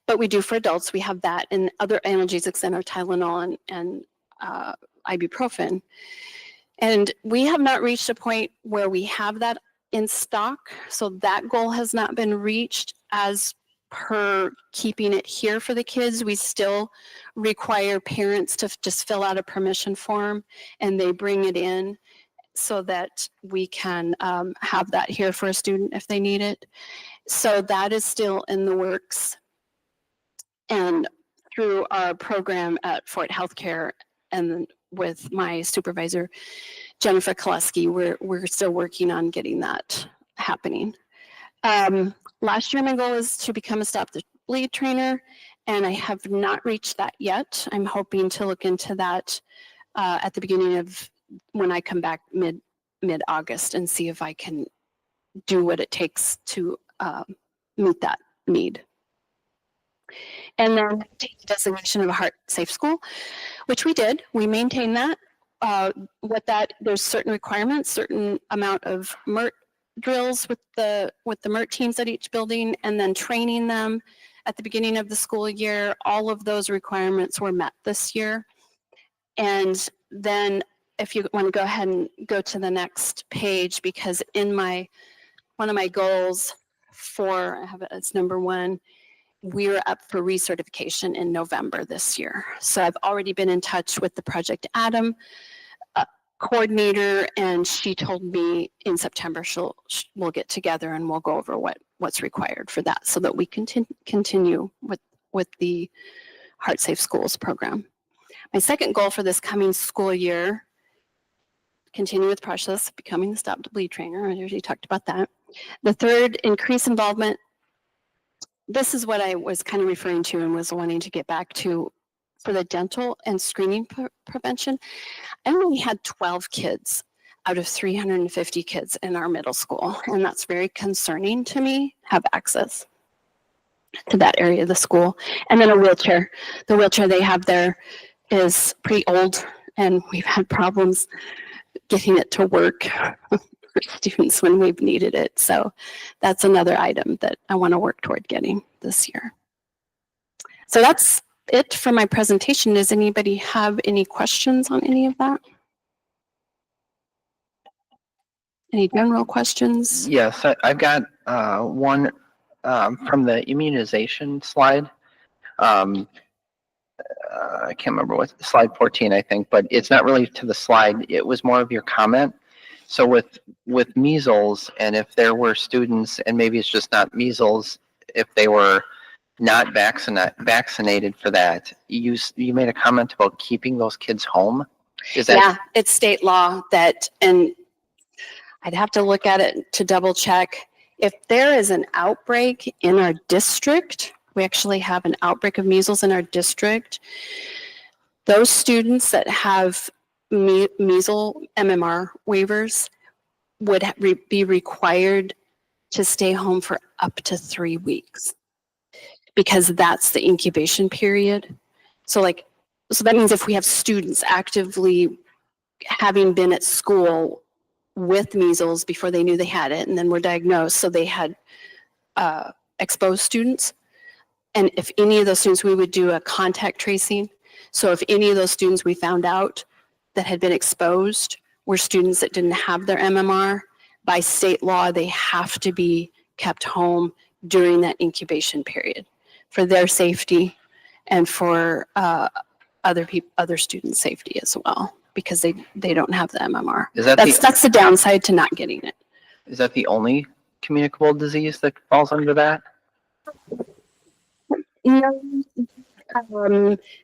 but we do for adults. We have that and other analgesics and our Tylenol and ibuprofen. And we have not reached a point where we have that in stock. So that goal has not been reached as per keeping it here for the kids. We still require parents to just fill out a permission form and they bring it in so that we can have that here for a student if they need it. So that is still in the works. And through our program at Fort Healthcare and with my supervisor, Jennifer Koleski, we're still working on getting that happening. Last year, my goal was to become a Stop the Bleed trainer, and I have not reached that yet. I'm hoping to look into that at the beginning of when I come back mid-August and see if I can do what it takes to meet that need. And then take the designation of a heart safe school, which we did. We maintained that. there's certain requirements, certain amount of MERT drills with the MERT teams at each building, and then training them at the beginning of the school year. All of those requirements were met this year. And then if you want to go ahead and go to the next page, because in one of my goals it's number 1, we're up for recertification in November this year. So I've already been in touch with the Project Adam coordinator, and she told me in September we'll get together and we'll go over what's required for that, so that we can continue with the Heart Safe Schools program. My second goal for this coming school year, continue with process, becoming the Stop to Bleed trainer. I already talked about that. The third, increase involvement. This is what I was kind of referring to and was wanting to get back to for the dental and screening prevention. I only had 12 kids out of 350 kids in our middle school, and that's very concerning to me, have access to that area of the school. And then a wheelchair. The wheelchair they have there is pretty old, and we've had problems getting it to work for students when we've needed it. So that's another item that I want to work toward getting this year. So that's it for my presentation. Does anybody have any questions on any of that? Any general questions? Yes, I've got one from the immunization slide. I can't remember what, slide 14, I think, but it's not really to the slide. It was more of your comment. So with measles, and if there were students, and maybe it's just not measles, if they were not vaccinated for that, you made a comment about keeping those kids home. Is that? Yeah, it's state law that, and I'd have to look at it to double check. If there is an outbreak in our district, we actually have an outbreak of measles in our district, those students that have measles MMR waivers would be required to stay home for up to 3 weeks, because that's the incubation period. So that means if we have students actively having been at school with measles before they knew they had it, and then were diagnosed, so they had exposed students. And if any of those students, we would do a contact tracing. So if any of those students we found out that had been exposed were students that didn't have their MMR, by state law, they have to be kept home during that incubation period for their safety and for other students' safety as well, because they don't have the MMR. That's the downside to not getting it. Is that the only communicable disease that falls under that?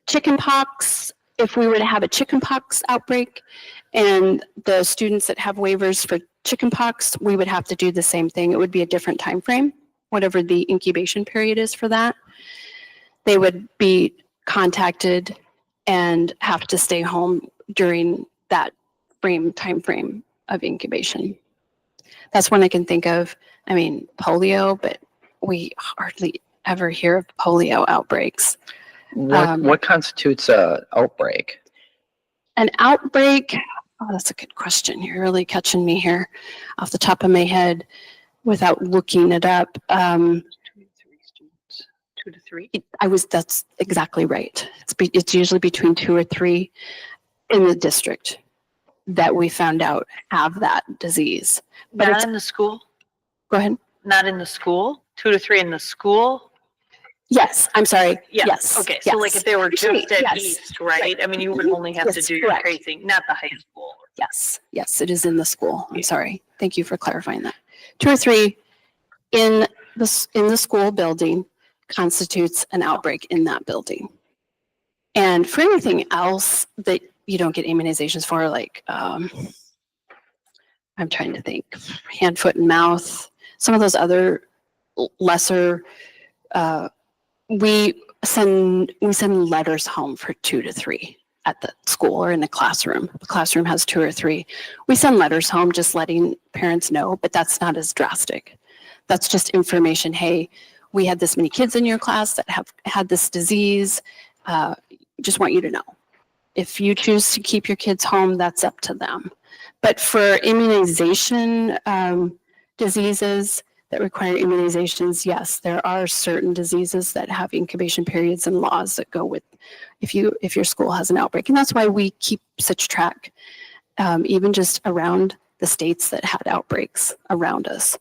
Chickenpox, if we were to have a chickenpox outbreak and the students that have waivers for chickenpox, we would have to do the same thing. It would be a different time frame, whatever the incubation period is for that. They would be contacted and have to stay home during that time frame of incubation. That's one I can think of. I mean, polio, but we hardly ever hear of polio outbreaks. What constitutes an outbreak? An outbreak, that's a good question. You're really catching me here off the top of my head without looking it up. 2 to 3. That's exactly right. It's usually between 2 or 3 in the district that we found out have that disease. But Not in the school? Go ahead. Not in the school? 2 to 3 in the school? Yes, I'm sorry. Yeah. Yes. Okay, so like if they were just at Yes. East, right? I mean, you would only have to Yes, do your correct. tracing, not the high school. Yes, it is in the school. I'm Yeah. sorry. Thank you for clarifying that. 2 or 3 in the school building constitutes an outbreak in that building. And for anything else that you don't get immunizations for, like, I'm trying to think, hand, foot, and mouth, some of those other lesser, we send letters home for 2 to 3 at the school or in the classroom. The classroom has 2 or 3. We send letters home just letting parents know, but that's not as drastic. That's just information. Hey, we had this many kids in your class that have had this disease. Just want you to know. If you choose to keep your kids home, that's up to them. But for immunization diseases that require immunizations, yes, there are certain diseases that have incubation periods and laws that go with if your school has an outbreak. And that's why we keep such track, even just around the states that had outbreaks around us.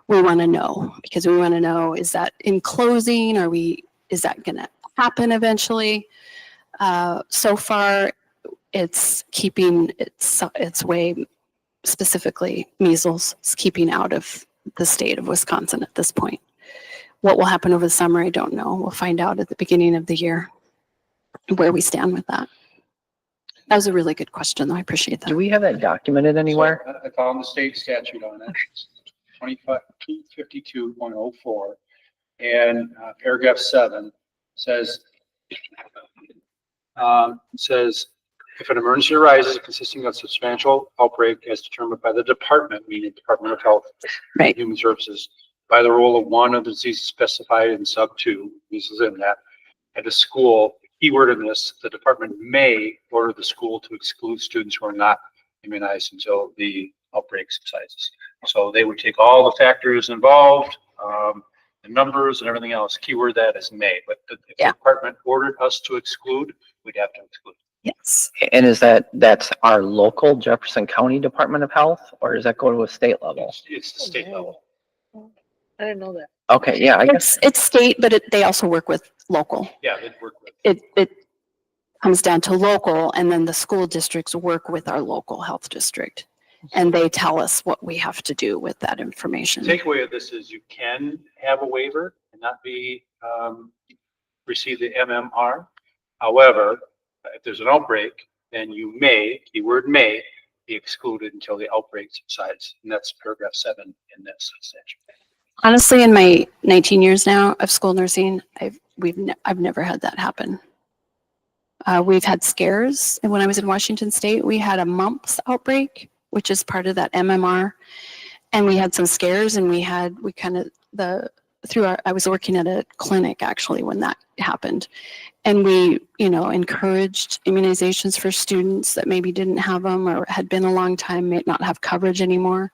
We want to know, because we want to know, is that in closing? Is that going to happen eventually? So far, it's keeping its way, specifically measles, is keeping out of the state of Wisconsin at this point. What will happen over the summer, I don't know. We'll find out at the beginning of the year where we stand with that. That was a really good question, though. I appreciate that. Do we have that documented anywhere? So, I found the state statute on it, 252.04, and paragraph 7 says, if an emergency arises consisting of substantial outbreak as determined by the department, meaning Department of Health and Right. Human Services, by the role of one of the diseases specified in sub 2, this is in that, at a school, keyword in this, the department may order the school to exclude students who are not immunized until the outbreak subsides. So they would take all the factors involved, the numbers and everything else, keyword that is may, but if the department ordered us to exclude, we'd have to exclude. Yes. And that's our local Jefferson County Department of Health, or does that go to a state level? It's the state level. I didn't know that. Okay, yeah, I guess, It's state, but they also work with local. Yeah, they'd work with. It comes down to local, and then the school districts work with our local health district. And they tell us what we have to do with that information. The takeaway of this is you can have a waiver and not be, receive the MMR. However, if there's an outbreak, then you may, keyword may, be excluded until the outbreak subsides. And that's paragraph 7 in this statute. Honestly, in my 19 years now of school nursing, I've never had that happen. We've had scares. And when I was in Washington State, we had a mumps outbreak, which is part of that MMR. And we had some scares, and I was working at a clinic actually when that happened. And we, encouraged immunizations for students that maybe didn't have them or had been a long time, may not have coverage anymore.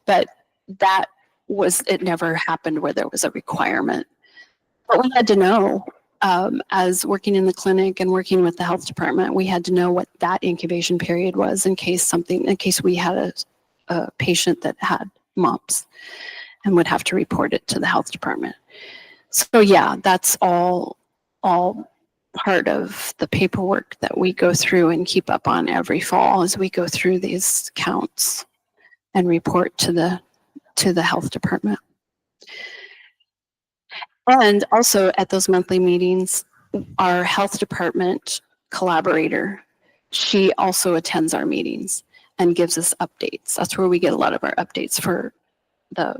But it never happened where there was a requirement. But we had to know, as working in the clinic and working with the health department, we had to know what that incubation period was in case we had a patient that had mumps and would have to report it to the health department. So yeah, that's all part of the paperwork that we go through and keep up on every fall as we go through these counts and report to the health department. And also at those monthly meetings, our health department collaborator, she also attends our meetings and gives us updates. That's where we get a lot of our updates for the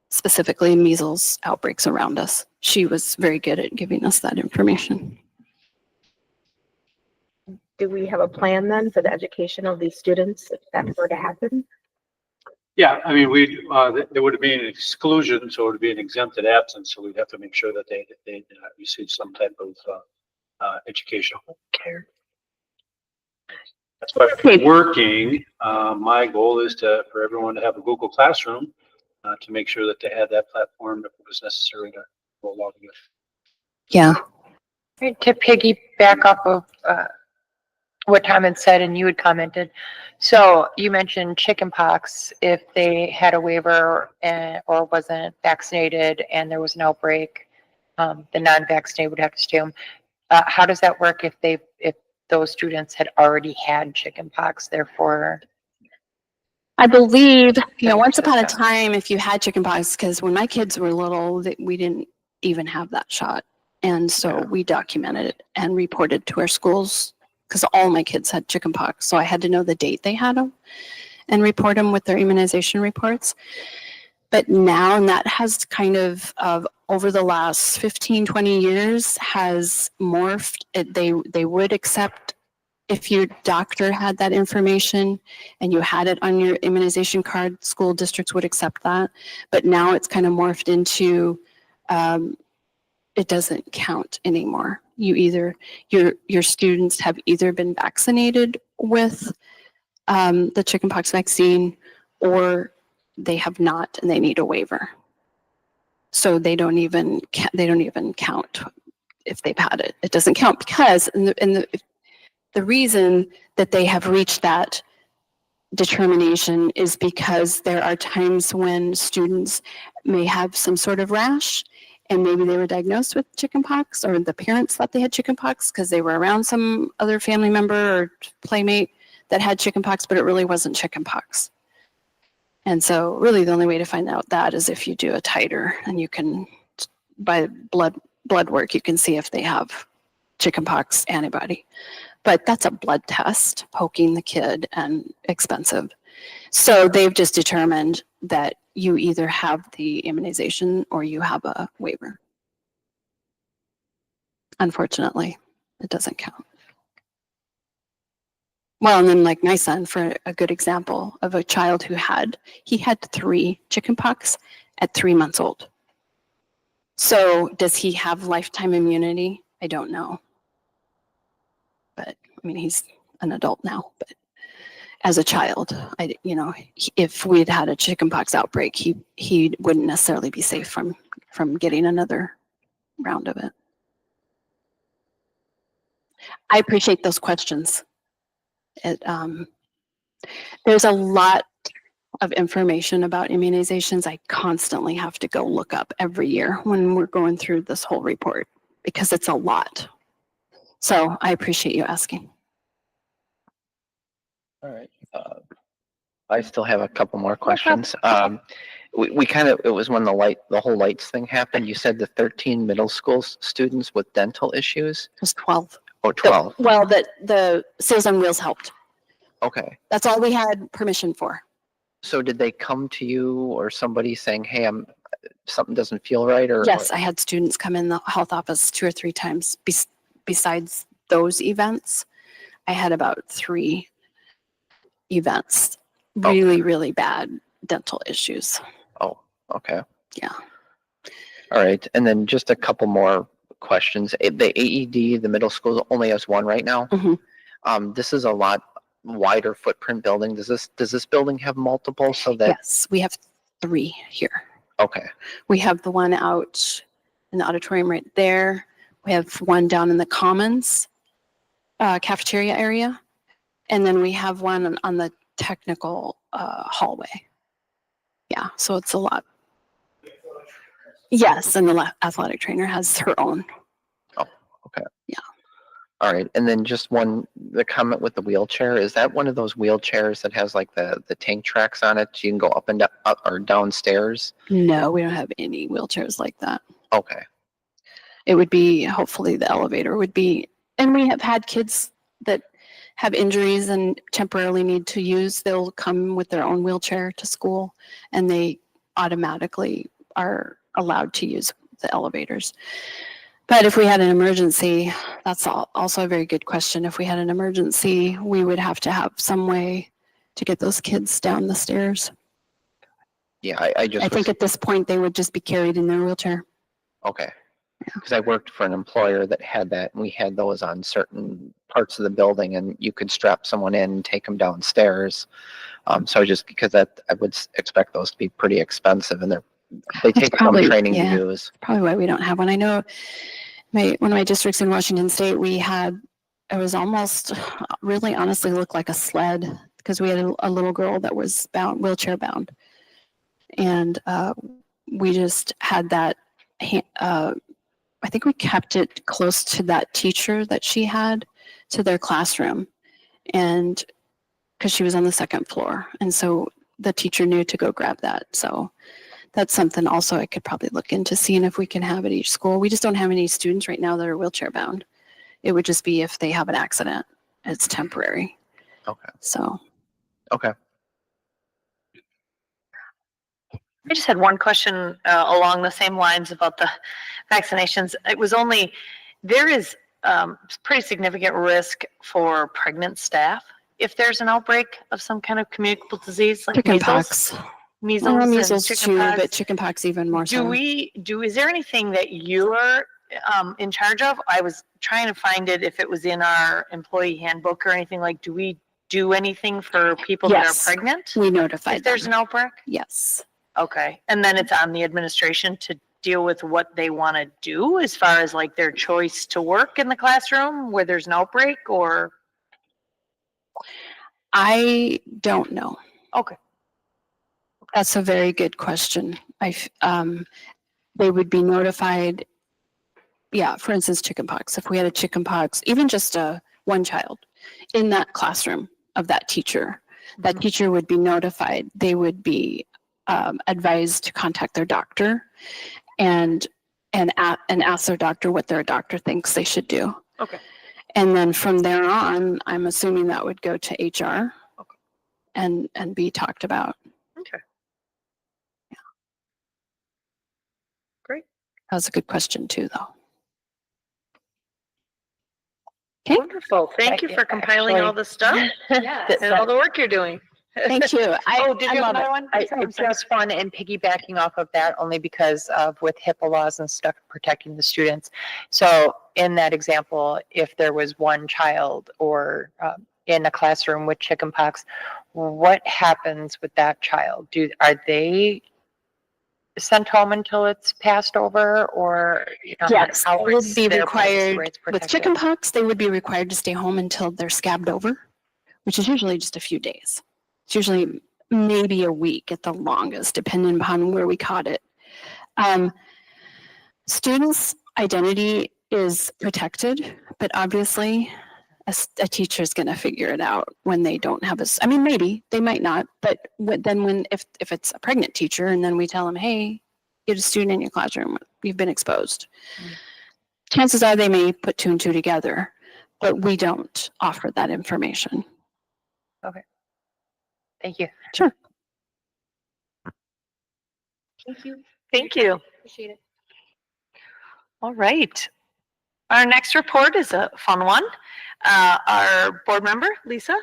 specifically measles outbreaks around us. She was very good at giving us that information. Do we have a plan then for the education of these students if that were to happen? Yeah, I mean, there would be an exclusion, so it would be an exempted absence. So we'd have to make sure that they receive some type of educational care. That's why working, my goal is for everyone to have a Google Classroom to make sure that they had that platform if it was necessary to go along with. Yeah. To piggyback off of what Tom had said and you had commented. So you mentioned chickenpox. If they had a waiver or wasn't vaccinated and there was an outbreak, the non-vaccinated would have to stay home. How does that work if those students had already had chickenpox? Therefore, I believe, once upon a time, if you had chickenpox, because when my kids were little, we didn't even have that shot. And so we documented it and reported to our schools because all my kids had chickenpox. So I had to know the date they had them and report them with their immunization reports. But now, and that has kind of over the last 15, 20 years has morphed. They would accept if your doctor had that information and you had it on your immunization card, school districts would accept that. But now it's kind of morphed into it doesn't count anymore. Your students have either been vaccinated with the chickenpox vaccine, or they have not and they need a waiver. So they don't even count if they've had it. It doesn't count because the reason that they have reached that determination is because there are times when students may have some sort of rash, and maybe they were diagnosed with chickenpox, or the parents thought they had chickenpox because they were around some other family member or playmate that had chickenpox, but it really wasn't chickenpox. And so really the only way to find out that is if you do a titer, and you can, by blood work, you can see if they have chickenpox antibody. But that's a blood test, poking the kid, and expensive. So they've just determined that you either have the immunization or you have a waiver. Unfortunately, it doesn't count. Well, and then like my son, for a good example of a child who had 3 chickenpox at 3 months old. So does he have lifetime immunity? I don't know. But I mean, he's an adult now, but as a child, if we had had a chickenpox outbreak, he wouldn't necessarily be safe from getting another round of it. I appreciate those questions. There's a lot of information about immunizations I constantly have to go look up every year when we're going through this whole report, because it's a lot. So I appreciate you asking. All right. I still have a couple more questions. We kind of, it was when the whole lights thing happened. You said the 13 middle school students with dental issues. It was 12. Oh, 12. The Sales on Wheels helped. Okay. That's all we had permission for. So did they come to you or somebody saying, hey, something doesn't feel right? Or Yes, I had students come in the health office 2 or 3 times. Besides those events, I had about 3 events, really, really bad dental issues. Oh, okay. Yeah. All right. And then just a couple more questions. The AED, the middle school only has 1 right now. Mhm. This is a lot wider footprint building. Does this building have multiple so that? Yes, we have 3 here. Okay. We have the one out in the auditorium right there. We have one down in the commons cafeteria area. And then we have one on the technical hallway. Yeah, so it's a lot. Yes, and the athletic trainer has her own. Oh, okay. Yeah. All right. And then just the comment with the wheelchair, is that one of those wheelchairs that has like the tank tracks on it? So you can go up and down or downstairs? No, we don't have any wheelchairs like that. Okay. It would be, hopefully the elevator would be, and we have had kids that have injuries and temporarily need to use, they'll come with their own wheelchair to school, and they automatically are allowed to use the elevators. But if we had an emergency, that's also a very good question. If we had an emergency, we would have to have some way to get those kids down the stairs. Yeah, I think at this point they would just be carried in their wheelchair. Okay. Because I worked for an employer that had that, and we had those on certain parts of the building, and you could strap someone in and take them downstairs. So just because I would expect those to be pretty expensive, and they take some training to use. Probably why we don't have one. I know one of my districts in Washington State, it was almost really honestly looked like a sled, because we had a little girl that was wheelchair bound. And we just had that, I think we kept it close to that teacher that she had, to their classroom. And because she was on the 2nd floor. And so the teacher knew to go grab that. So that's something also I could probably look into seeing if we can have at each school. We just don't have any students right now that are wheelchair bound. It would just be if they have an accident. It's temporary. Okay. So. Okay. I just had one question along the same lines about the vaccinations. There is pretty significant risk for pregnant staff if there's an outbreak of some kind of communicable disease like chickenpox. Measles Measles and too, chickenpox. but chickenpox even more so. Is there anything that you're in charge of. I was trying to find it if it was in our employee handbook or anything. Like, do we do anything for people that are Yes. pregnant? We notified If there's them. an outbreak? Yes. Okay. And then it's on the administration to deal with what they want to do as far as like their choice to work in the classroom where there's an outbreak or? I don't know. Okay. That's a very good question. They would be notified. Yeah, for instance, chickenpox. If we had a chickenpox, even just one child in that classroom of that teacher would be notified. They would be advised to contact their doctor and ask their doctor what their doctor thinks they should do. Okay. And then from there on, I'm assuming that would go to HR Okay. and be talked about. Okay. Yeah. Great. That was a good question too, though. Okay. Wonderful. Thank you for compiling all this stuff Yes. and all the work you're doing. Thank you. Oh, did you have love it. another one? I I'm sorry. just want and piggybacking off of that only because of with HIPAA laws and stuff protecting the students. So in that example, if there was one child or in a classroom with chickenpox, what happens with that child? Are they sent home until it's passed over, or Yes, how they would is be the required rights with protected? chickenpox. They would be required to stay home until they're scabbed over, which is usually just a few days. It's usually maybe a week at the longest, depending upon where we caught it. Students' identity is protected, but obviously a teacher is going to figure it out when they don't have I mean, maybe they might not, but if it's a pregnant teacher and then we tell them, hey, you have a student in your classroom, you've been exposed. Chances are they may put two and two together, but we don't offer that information. Thank you. Sure. Thank you. Thank you. Appreciate it. All right. Our next report is a fun one. Our board member, Lisa,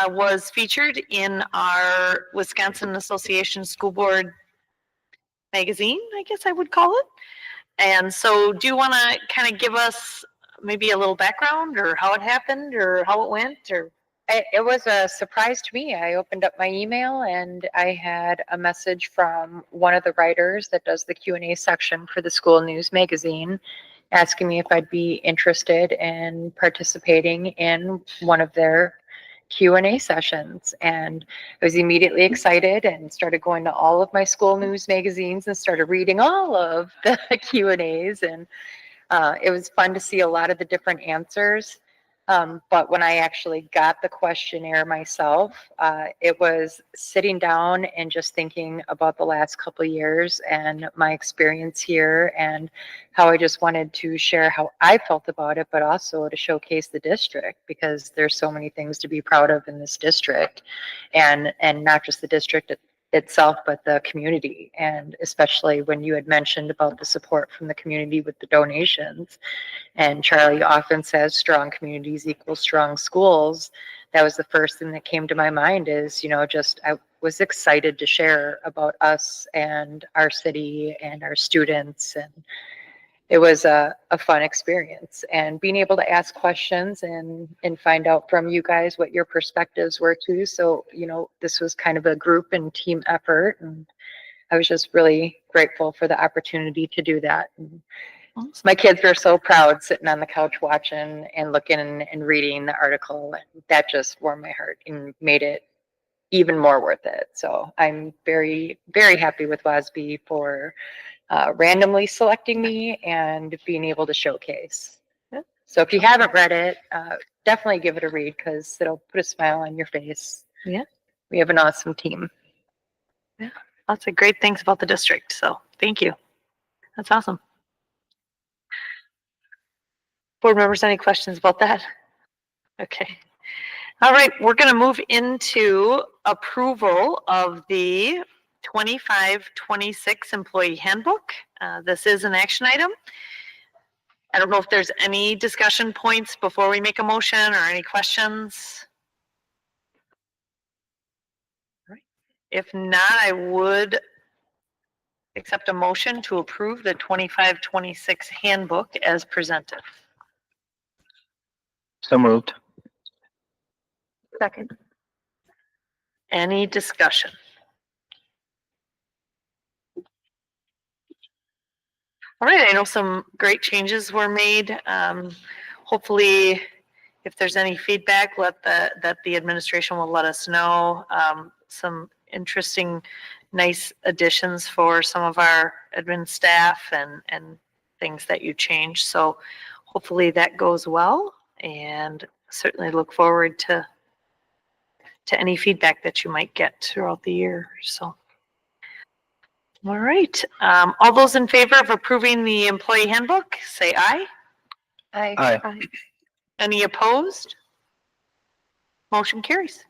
was featured in our Wisconsin Association School Board magazine, I guess I would call it. And so do you want to kind of give us maybe a little background or how it happened or how it went or? It was a surprise to me. I opened up my email and I had a message from one of the writers that does the Q&A section for the school news magazine, asking me if I'd be interested in participating in one of their Q&A sessions. And I was immediately excited and started going to all of my school news magazines and started reading all of the Q&As. And it was fun to see a lot of the different answers. But when I actually got the questionnaire myself, it was sitting down and just thinking about the last couple of years and my experience here and how I just wanted to share how I felt about it, but also to showcase the district because there's so many things to be proud of in this district and not just the district itself, but the community. And especially when you had mentioned about the support from the community with the donations. And Charlie often says strong communities equal strong schools. That was the first thing that came to my mind is, I was excited to share about us and our city and our students. And it was a fun experience and being able to ask questions and find out from you guys what your perspectives were too. So, this was kind of a group and team effort. And I was just really grateful for the opportunity to do that. And my kids were so proud sitting on the couch watching and looking and reading the article. And that just warmed my heart and made it even more worth it. So I'm very, very happy with WASB for randomly selecting me and being able to showcase. So if you haven't read it, definitely give it a read because it'll put a smile on your face. Yeah. We have an awesome team. Yeah. Lots of great things about the district. So thank you. That's awesome. Board members, any questions about that? Okay. All right, we're going to move into approval of the 25-26 employee handbook. This is an action item. I don't know if there's any discussion points before we make a motion or any questions. All right. If not, I would accept a motion to approve the 25-26 handbook as presented. So moved. Second. Any discussion? All right, I know some great changes were made. Hopefully, if there's any feedback, that the administration will let us know. Some interesting, nice additions for some of our admin staff and things that you change. So hopefully that goes well, and certainly look forward to any feedback that you might get throughout the year. So. All right. All those in favor of approving the employee handbook, say aye. Aye. Any opposed? Motion carries.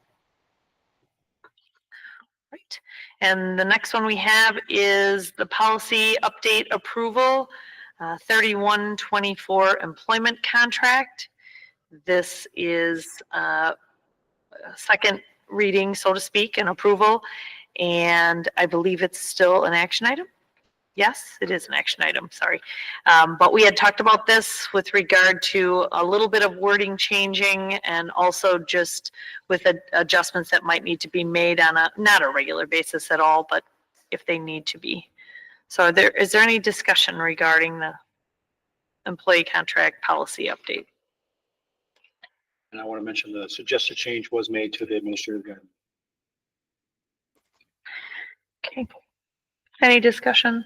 Right. And the next one we have is the policy update approval, 3124 employment contract. This is a second reading, so to speak, and approval. And I believe it's still an action item. Yes, it is an action item, sorry. But we had talked about this with regard to a little bit of wording changing and also just with adjustments that might need to be made on not a regular basis at all, but if they need to be. So is there any discussion regarding the employee contract policy update? And I want to mention the suggested change was made to the administrative guide. Okay. Any discussion?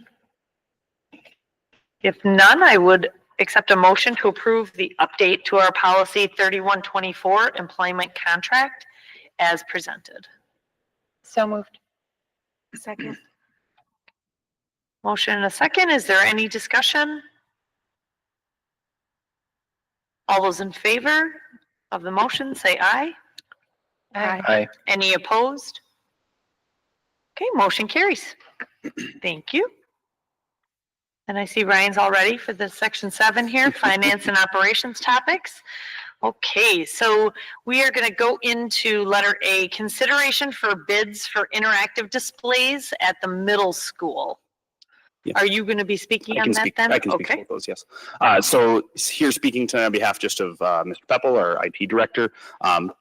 If none, I would accept a motion to approve the update to our policy 3124 employment contract as presented. So moved. Second. Motion and a second. Is there any discussion? All those in favor of the motion, say aye. Aye. Any opposed? Okay, motion carries. Thank you. And I see Ryan's all ready for the section 7 here, finance and operations topics. Okay, so we are going to go into letter A, consideration for bids for interactive displays at the middle school. Yeah. Are you going to be speaking I on can that speak, then? I can speak to Okay. both those, yes. So here speaking to on behalf just of Mr. Peppel, our IT director,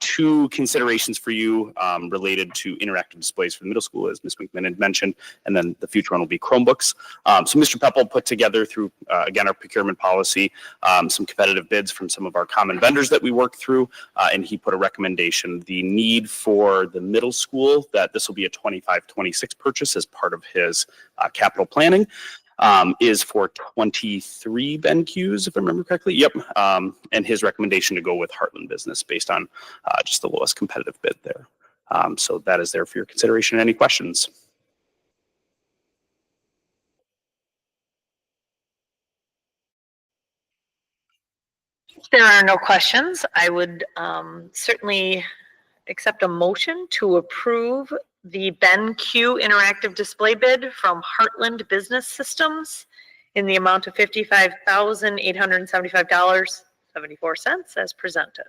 2 considerations for you related to interactive displays for the middle school, as Ms. McMinn had mentioned, and then the future one will be Chromebooks. So Mr. Peppel put together through, again, our procurement policy, some competitive bids from some of our common vendors that we work through, and he put a recommendation. The need for the middle school, that this will be a 25-26 purchase as part of his capital planning. Is for 23 BenQs, if I remember correctly. Yep. And his recommendation to go with Heartland Business based on just the lowest competitive bid there. So that is there for your consideration. Any questions? If there are no questions, I would certainly accept a motion to approve the BenQ interactive display bid from Heartland Business Systems in the amount of $55,875.74 as presented.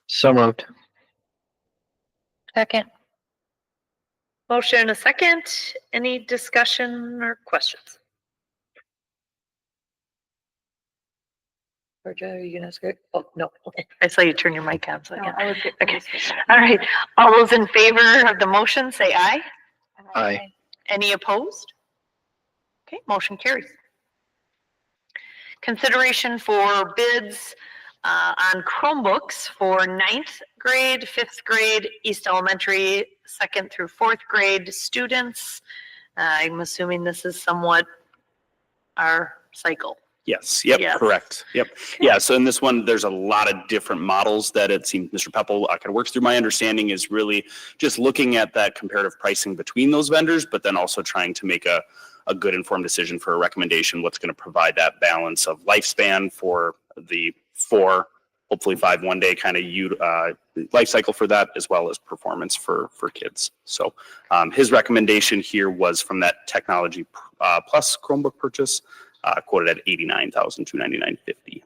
So moved. Second. Motion and a second. Any discussion or questions? Georgia, are you gonna ask it? Oh, no. Okay. I saw you turn your mic on, so yeah. Okay. All right. All those in favor of the motion, say aye. Aye. Any opposed? Okay, motion carries. Consideration for bids on Chromebooks for 9th grade, 5th grade, East Elementary, 2nd through 4th grade students. I'm assuming this is somewhat our cycle. Yes. Yep. Yes. Correct. Yep. Yeah. So in this one, there's a lot of different models that it seems Mr. Peppel kind of works through. My understanding is really just looking at that comparative pricing between those vendors, but then also trying to make a good informed decision for a recommendation, what's going to provide that balance of lifespan for the 4, hopefully 5 one-day kind of life cycle for that, as well as performance for kids. So his recommendation here was from that Technology Plus Chromebook purchase, quoted at $89,299.50.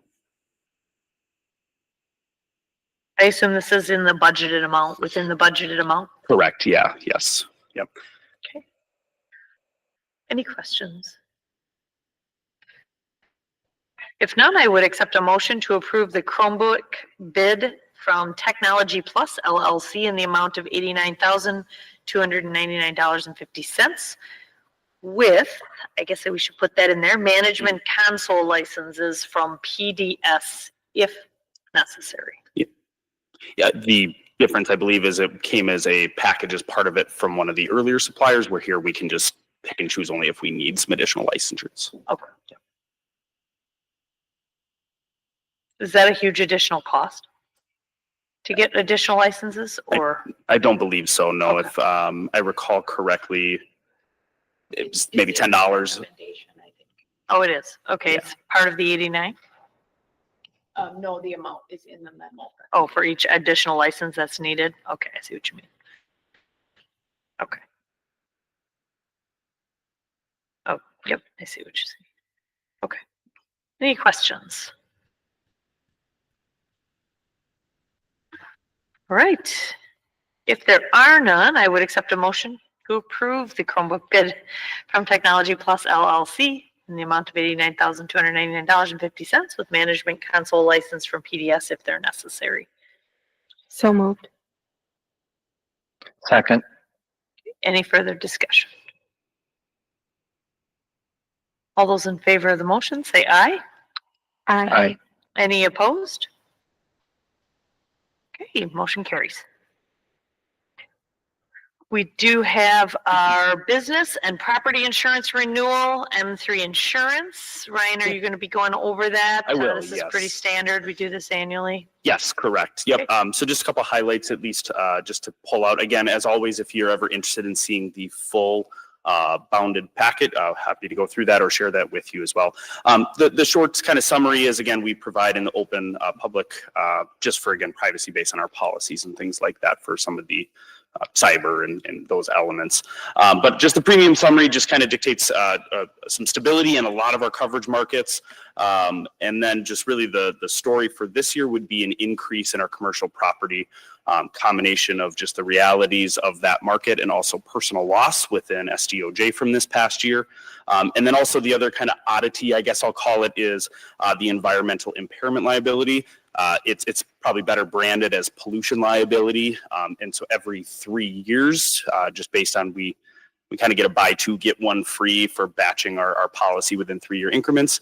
I assume this is in the budgeted amount, within the budgeted amount. Correct, yeah, yes. Any questions? If none, I would accept a motion to approve the Chromebook bid from Technology Plus LLC in the amount of $89,299.50 with, I guess that we should put that in there, management console licenses from PDS if necessary. Yeah, the difference, I believe, is it came as a package as part of it from one of the earlier suppliers, where here we can just pick and choose only if we need some additional licensures. Okay. Is that a huge additional cost to get additional licenses or? I don't believe so, no. Okay. If I recall correctly, it's maybe $10. Oh, it is. Okay, Yeah. it's part of the 89? No, the amount is in the memo. Oh, for each additional license that's needed? Okay, I see what you mean. Okay. Oh, yep, I see what you're saying. Okay. Any questions? All right. If there are none, I would accept a motion to approve the Chromebook bid from Technology Plus LLC in the amount of $89,299.50 with management console license from PDS if they're necessary. So moved. Second. Any further discussion? All those in favor of the motion, say aye. Aye. Any opposed? Okay, motion carries. We do have our business and property insurance renewal, M3 Insurance. Ryan, are you going to be going over that? I will, This is pretty yes. standard. We do this annually. Yes, correct. Yep. Okay. So just a couple highlights, at least, just to pull out. Again, as always, if you're ever interested in seeing the full bounded packet, happy to go through that or share that with you as well. The short kind of summary is, again, we provide an open public, just for, again, privacy based on our policies and things like that for some of the cyber and those elements. But just the premium summary just kind of dictates some stability in a lot of our coverage markets. And then just really the story for this year would be an increase in our commercial property, combination of just the realities of that market and also personal loss within SDOJ from this past year. And then also the other kind of oddity, I guess I'll call it, is the environmental impairment liability. It's probably better branded as pollution liability. And so every 3 years, just based on we kind of get a buy two, get one free for batching our policy within 3-year increments.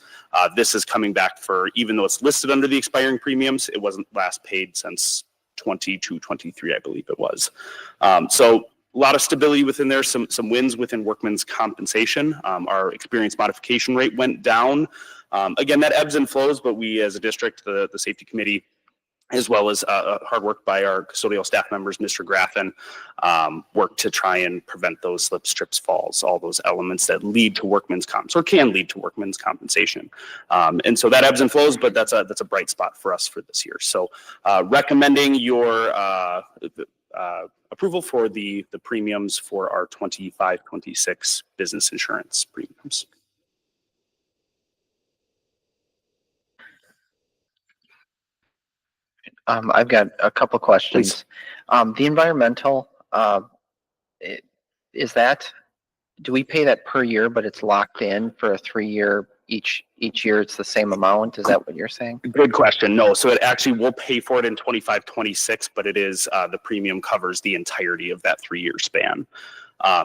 This is coming back for, even though it's listed under the expiring premiums, it wasn't last paid since 22, 23, I believe it was. So a lot of stability within there, some wins within workman's compensation. Our experience modification rate went down. Again, that ebbs and flows, but we as a district, the safety committee, as well as hard work by our custodial staff members, Mr. Graffin, work to try and prevent those slips, trips, falls, all those elements that lead to workman's comps or can lead to workman's compensation. And so that ebbs and flows, but that's a bright spot for us for this year. So recommending your approval for the premiums for our 25-26 business insurance premiums. I've got a couple questions. The environmental, is that, do we pay that per year, but it's locked in for a 3-year, each year it's the same amount? Is that what you're saying? Good question. No, so it actually will pay for it in 25-26, but it is, the premium covers the entirety of that 3-year span.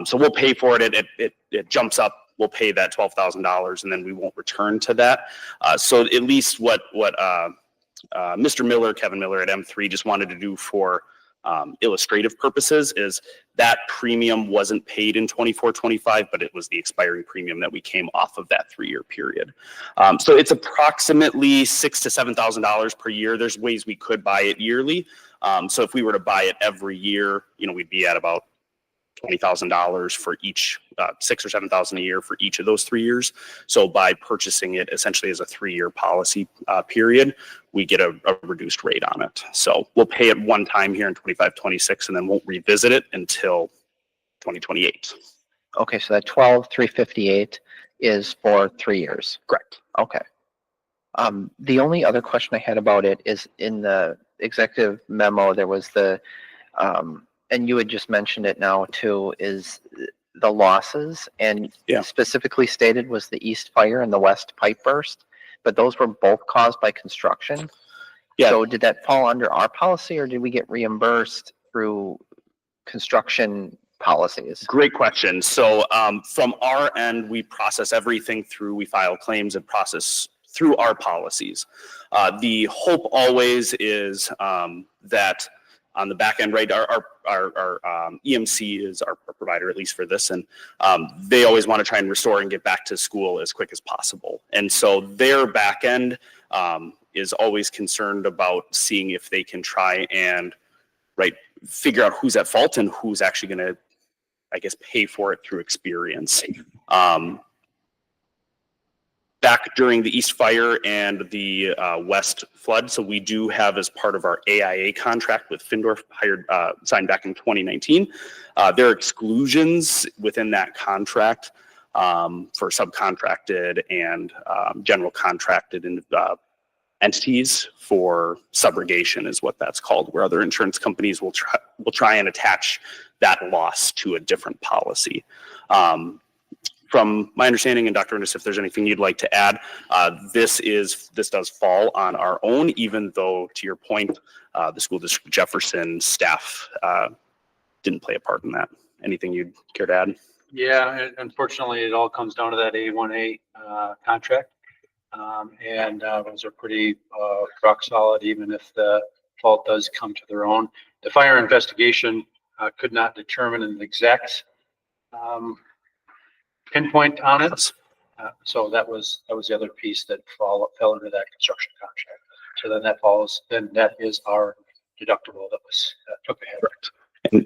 So we'll pay for it. It jumps up. We'll pay that $12,000 and then we won't return to that. So at least what Mr. Miller, Kevin Miller at M3 just wanted to do for illustrative purposes is that premium wasn't paid in 24-25, but it was the expiring premium that we came off of that 3-year period. So it's approximately $6,000 to $7,000 per year. There's ways we could buy it yearly. So if we were to buy it every year, we'd be at about $20,000 for each, $6,000 or $7,000 a year for each of those 3 years. So by purchasing it essentially as a 3-year policy period, we get a reduced rate on it. So we'll pay it one time here in 25-26 and then won't revisit it until 2028. Okay, so that 12,358 is for 3 years. Correct. Okay. The only other question I had about it is in the executive memo, there was and you had just mentioned it now too, is the losses, and Yeah. specifically stated was the east fire and the west pipe burst, but those were both caused by construction. Yeah. So did that fall under our policy, or did we get reimbursed through construction policies? Great question. So from our end, we process everything through, we file claims and process through our policies. The hope always is that on the back end, right, our EMC is our provider, at least for this, and they always want to try and restore and get back to school as quick as possible. And so their back end is always concerned about seeing if they can try and, right, figure out who's at fault and who's actually going to, I guess, pay for it through experience. Back during the East Fire and the West Flood, so we do have, as part of our AIA contract with Findorf, signed back in 2019, there are exclusions within that contract for subcontracted and general contracted entities for subrogation, is what that's called, where other insurance companies will try and attach that loss to a different policy. From my understanding, and Dr. Innes, if there's anything you'd like to add, this does fall on our own, even though, to your point, the school district Jefferson staff didn't play a part in that. Anything you'd care to add? Yeah, and unfortunately, it all comes down to that A1A contract. And those are pretty rock solid, even if the fault does come to their own. The fire investigation could not determine an exact pinpoint on it. So that was the other piece that fell under that construction contract. So then that is our deductible that was took ahead. Correct.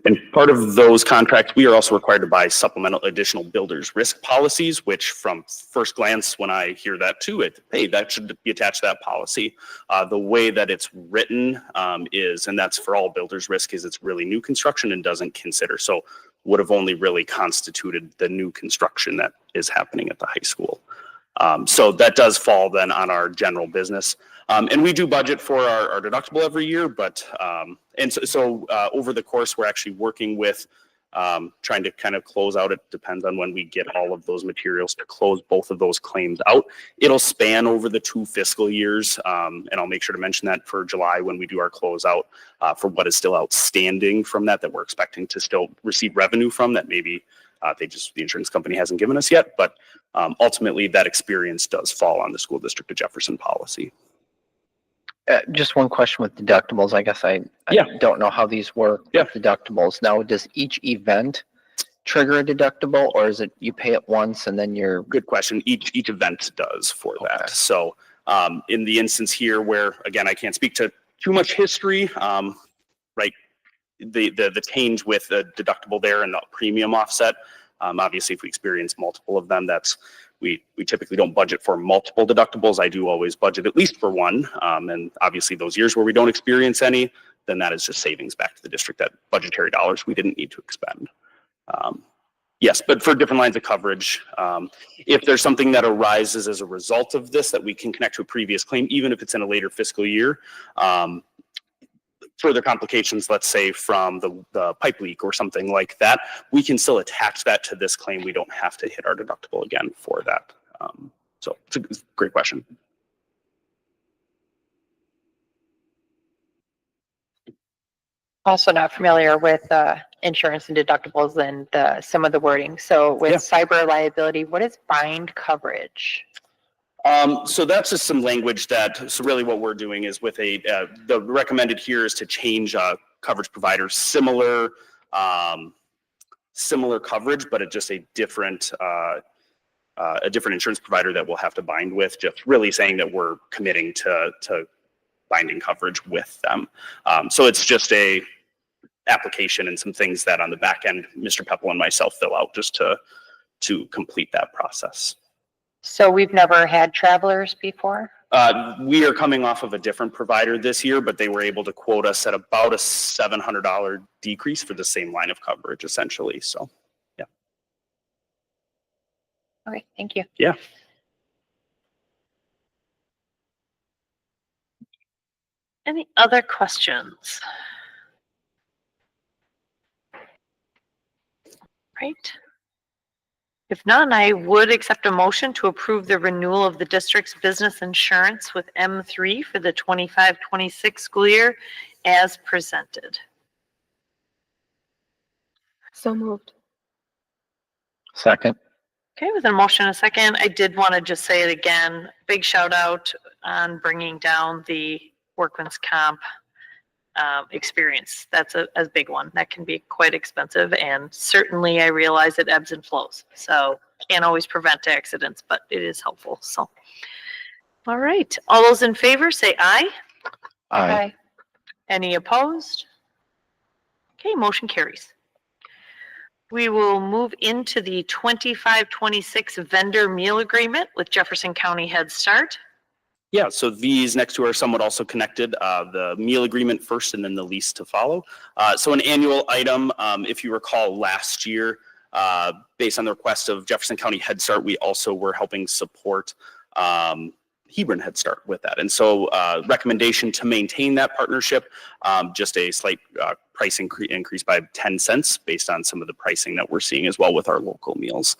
And part of those contracts, we are also required to buy supplemental additional builder's risk policies, which from first glance, when I hear that too, hey, that should be attached to that policy. The way that it's written is, and that's for all builder's risk, is it's really new construction and doesn't consider. So would have only really constituted the new construction that is happening at the high school. So that does fall then on our general business. And we do budget for our deductible every year, but, and so over the course, we're actually working with trying to kind of close out. It depends on when we get all of those materials to close both of those claims out. It'll span over the 2 fiscal years. And I'll make sure to mention that for July when we do our closeout for what is still outstanding from that we're expecting to still receive revenue from, that maybe the insurance company hasn't given us yet, but ultimately that experience does fall on the school district of Jefferson policy. Just one question with deductibles. I guess I don't know how these work with deductibles. Now, does each event trigger a deductible, or is it you pay it once and then you're... Good question. Each event does for that. So in the instance here where, again, I can't speak to too much history, right? The change with the deductible there and the premium offset. Obviously, if we experience multiple of them, we typically don't budget for multiple deductibles. I do always budget at least for one. And obviously those years where we don't experience any, then that is just savings back to the district, that budgetary dollars we didn't need to expend. Yes, but for different lines of coverage, if there's something that arises as a result of this that we can connect to a previous claim, even if it's in a later fiscal year, further complications, let's say from the pipe leak or something like that, we can still attach that to this claim. We don't have to hit our deductible again for that. So it's a great question. Also not familiar with insurance and deductibles and some of the wording. So with cyber liability, what is bind coverage? So that's just some language so really what we're doing is with the recommended here is to change coverage providers, similar coverage, but just a different insurance provider that we'll have to bind with, just really saying that we're committing to binding coverage with them. So it's just a application and some things that on the back end, Mr. Peppel and myself fill out just to complete that process. So we've never had travelers before? We are coming off of a different provider this year, but they were able to quote us at about a $700 decrease for the same line of coverage, essentially. So, yeah. Okay, thank you. Yeah. Any other questions? Right. If none, I would accept a motion to approve the renewal of the district's business insurance with M3 for the 25-26 school year as presented. So moved. Second. Okay, with a motion and a second, I did want to just say it again, big shout out on bringing down the workman's comp experience. That's a big one. That can be quite expensive, and certainly I realize it ebbs and flows. So can't always prevent accidents, but it is helpful. So, all right. All those in favor say aye. Aye. Any opposed? Okay, motion carries. We will move into the 25-26 vendor meal agreement with Jefferson County Head Start. Yeah, so these next two are somewhat also connected, the meal agreement first and then the lease to follow. So an annual item, if you recall last year, based on the request of Jefferson County Head Start, we also were helping support Hebron Head Start with that. And so recommendation to maintain that partnership, just a slight price increase by 10 cents based on some of the pricing that we're seeing as well with our local meals.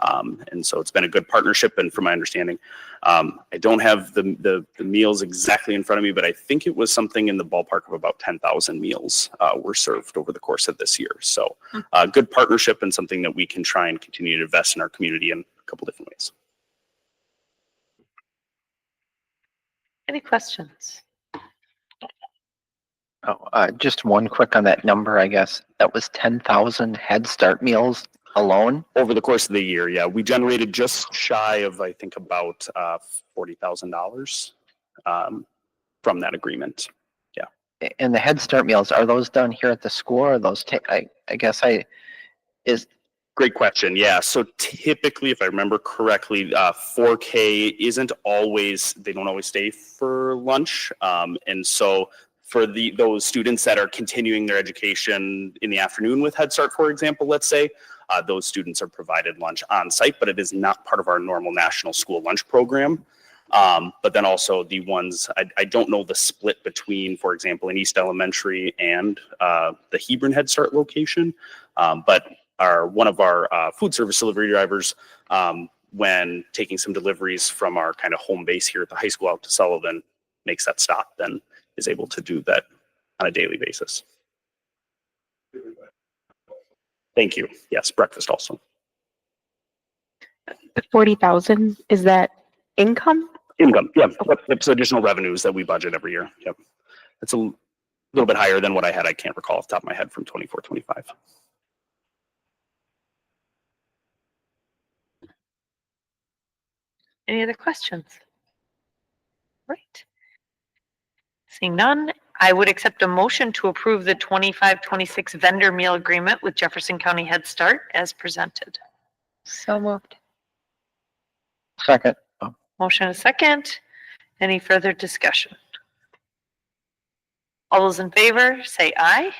And so it's been a good partnership. And from my understanding, I don't have the meals exactly in front of me, but I think it was something in the ballpark of about 10,000 meals were served over the course of this year. So good partnership and something that we can try and continue to invest in our community in a couple different ways. Any questions? Oh, just one quick on that number, I guess. That was 10,000 Head Start meals alone? Over the course of the year, yeah, we generated just shy of, I think, about $40,000 from that agreement. And the Head Start meals, are those done here at the school or are those, I guess Great question. Yeah. So typically, if I remember correctly, 4K they don't always stay for lunch. And so for those students that are continuing their education in the afternoon with Head Start, for example, let's say, those students are provided lunch on site, but it is not part of our normal national school lunch program. But then also the ones, I don't know the split between, for example, in East Elementary and the Hebron Head Start location. But one of our food service delivery drivers, when taking some deliveries from our kind of home base here at the high school out to Sullivan, makes that stop, then is able to do that on a daily basis. Thank you. Yes, breakfast also. The 40,000, is that income? Income, yeah. It's additional revenues that we budget every year. Yep. It's a little bit higher than what I had. I can't recall off the top of my head from 24-25. Any other questions? Right. Seeing none, I would accept a motion to approve the 25-26 vendor meal agreement with Jefferson County Head Start as presented. So moved. second. Motion and a second. Any further discussion? All those in favor say aye.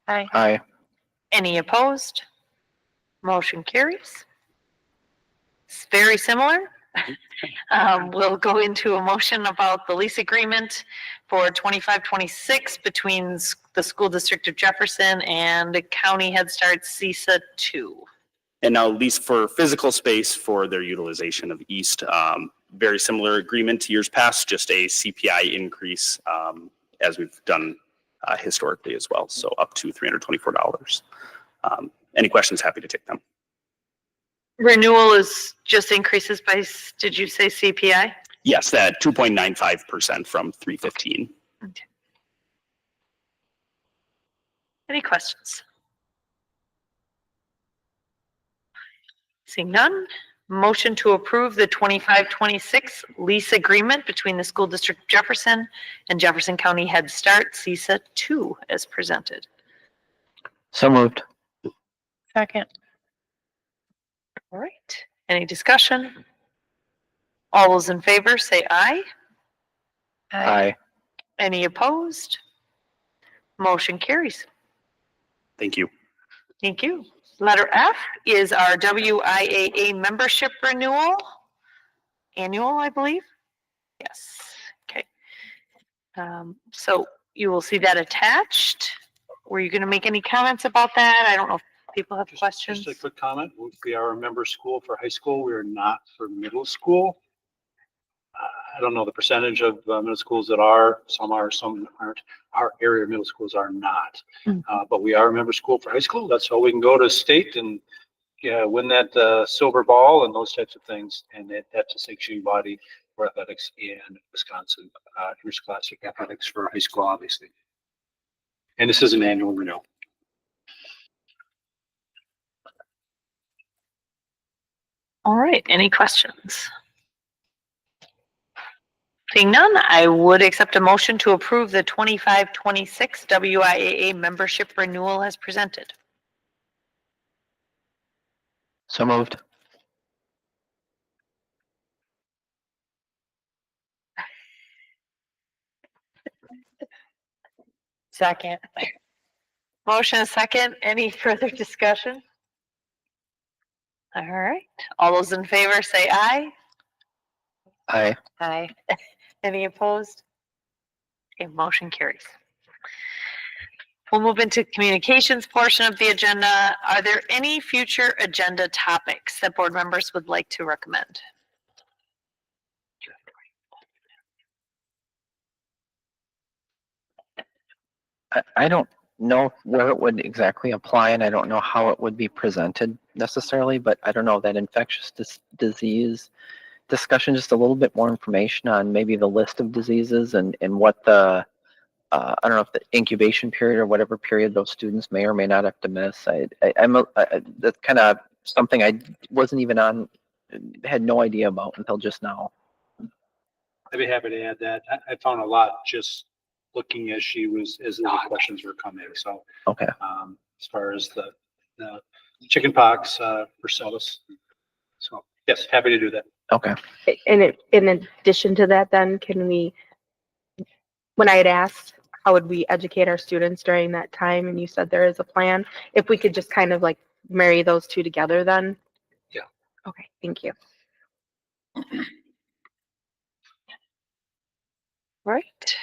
Aye. Aye. Any opposed? Motion carries. It's very similar. We'll go into a motion about the lease agreement for 25-26 between the School District of Jefferson and County Head Start CISA 2. And now lease for physical space for their utilization of East. Very similar agreement to years past, just a CPI increase as we've done historically as well. So up to $324. Any questions? Happy to take them. Renewal is just increases by, did you say CPI? Yes, that 2.95% from 315. Okay. Any questions? Seeing none, motion to approve the 25-26 lease agreement between the School District of Jefferson and Jefferson County Head Start CISA 2 as presented. So moved. Second. All right, any discussion? All those in favor say aye. Aye. Any opposed? Motion carries. Thank you. Thank you. Letter F is our WIAA membership renewal. Annual, I believe. Yes. Okay. So you will see that attached. Were you going to make any comments about that? I don't know if people have questions. Just a quick comment. We are a member school for high school. We are not for middle school. I don't know the percentage of middle schools that are, some aren't. Our area middle schools are not. But we are a member school for high school. That's how we can go to state and win that silver ball and those types of things. And that's a sanctioning body for athletics in Wisconsin, interscholastic athletics for high school, obviously. And this is an annual renewal. All right, any questions? Seeing none, I would accept a motion to approve the 25-26 WIAA membership renewal as presented. So moved. Second. Motion and second, any further discussion? All right, all those in favor say aye. Aye. Aye. Any opposed? Okay, motion carries. We'll move into communications portion of the agenda. Are there any future agenda topics that board members would like to recommend? I don't know where it would exactly apply, and I don't know how it would be presented necessarily, but I don't know, that infectious disease discussion, just a little bit more information on maybe the list of diseases and what the, I don't know if the incubation period or whatever period those students may or may not have to miss. That's kind of something I wasn't even on, had no idea about until just now. I'd be happy to add that. I found a lot just looking as the questions were coming. So, Okay. As far as the chicken pox, Brucellosis. So, yes, happy to do that. Okay. And in addition to that, then can we, when I had asked, how would we educate our students during that time? And you said there is a plan. If we could just kind of like marry those two together then? Yeah. Okay, thank you. Right.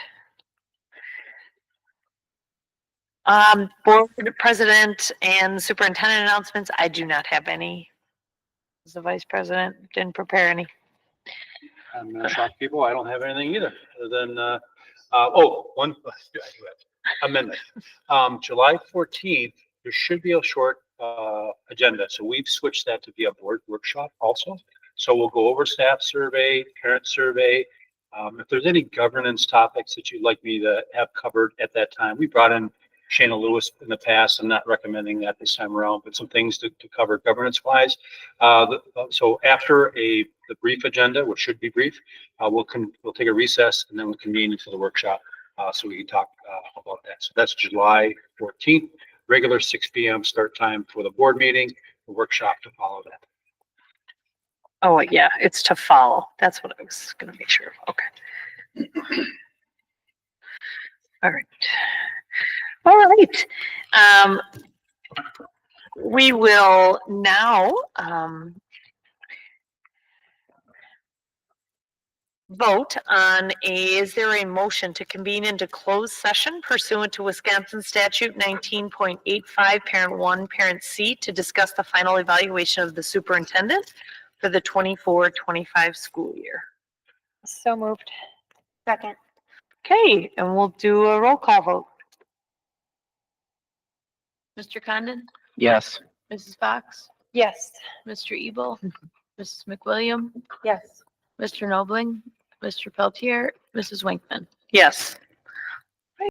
Board president and superintendent announcements. I do not have any. As the vice president, didn't prepare any. I'm gonna shock people. I don't have anything either, other than, one amendment. July 14th, there should be a short, agenda. So we've switched that to be a board workshop also. So we'll go over staff survey, parent survey. If there's any governance topics that you'd like me to have covered at that time, we brought in Shana Lewis in the past. I'm not recommending that this time around, but some things to cover governance wise. So after the brief agenda, which should be brief, we'll take a recess and then we'll convene for the workshop so we can talk about that. So that's July 14th, regular 6 p.m. start time for the board meeting, the workshop to follow that. Oh, yeah, it's to follow. That's what I was gonna make sure of. Okay. All right. All right. We will now vote on is there a motion to convene into closed session pursuant to Wisconsin statute 19.85, parent 1, parent C, to discuss the final evaluation of the superintendent for the 24-25 school year. So moved. Second. Okay, and we'll do a roll call vote. Mr. Condon, Yes. Mrs. Fox, Yes. Mr. Ebel, Mrs. McWilliam, Yes. Mr. Nobling, Mr. Peltier, Mrs. Winkman. Yes.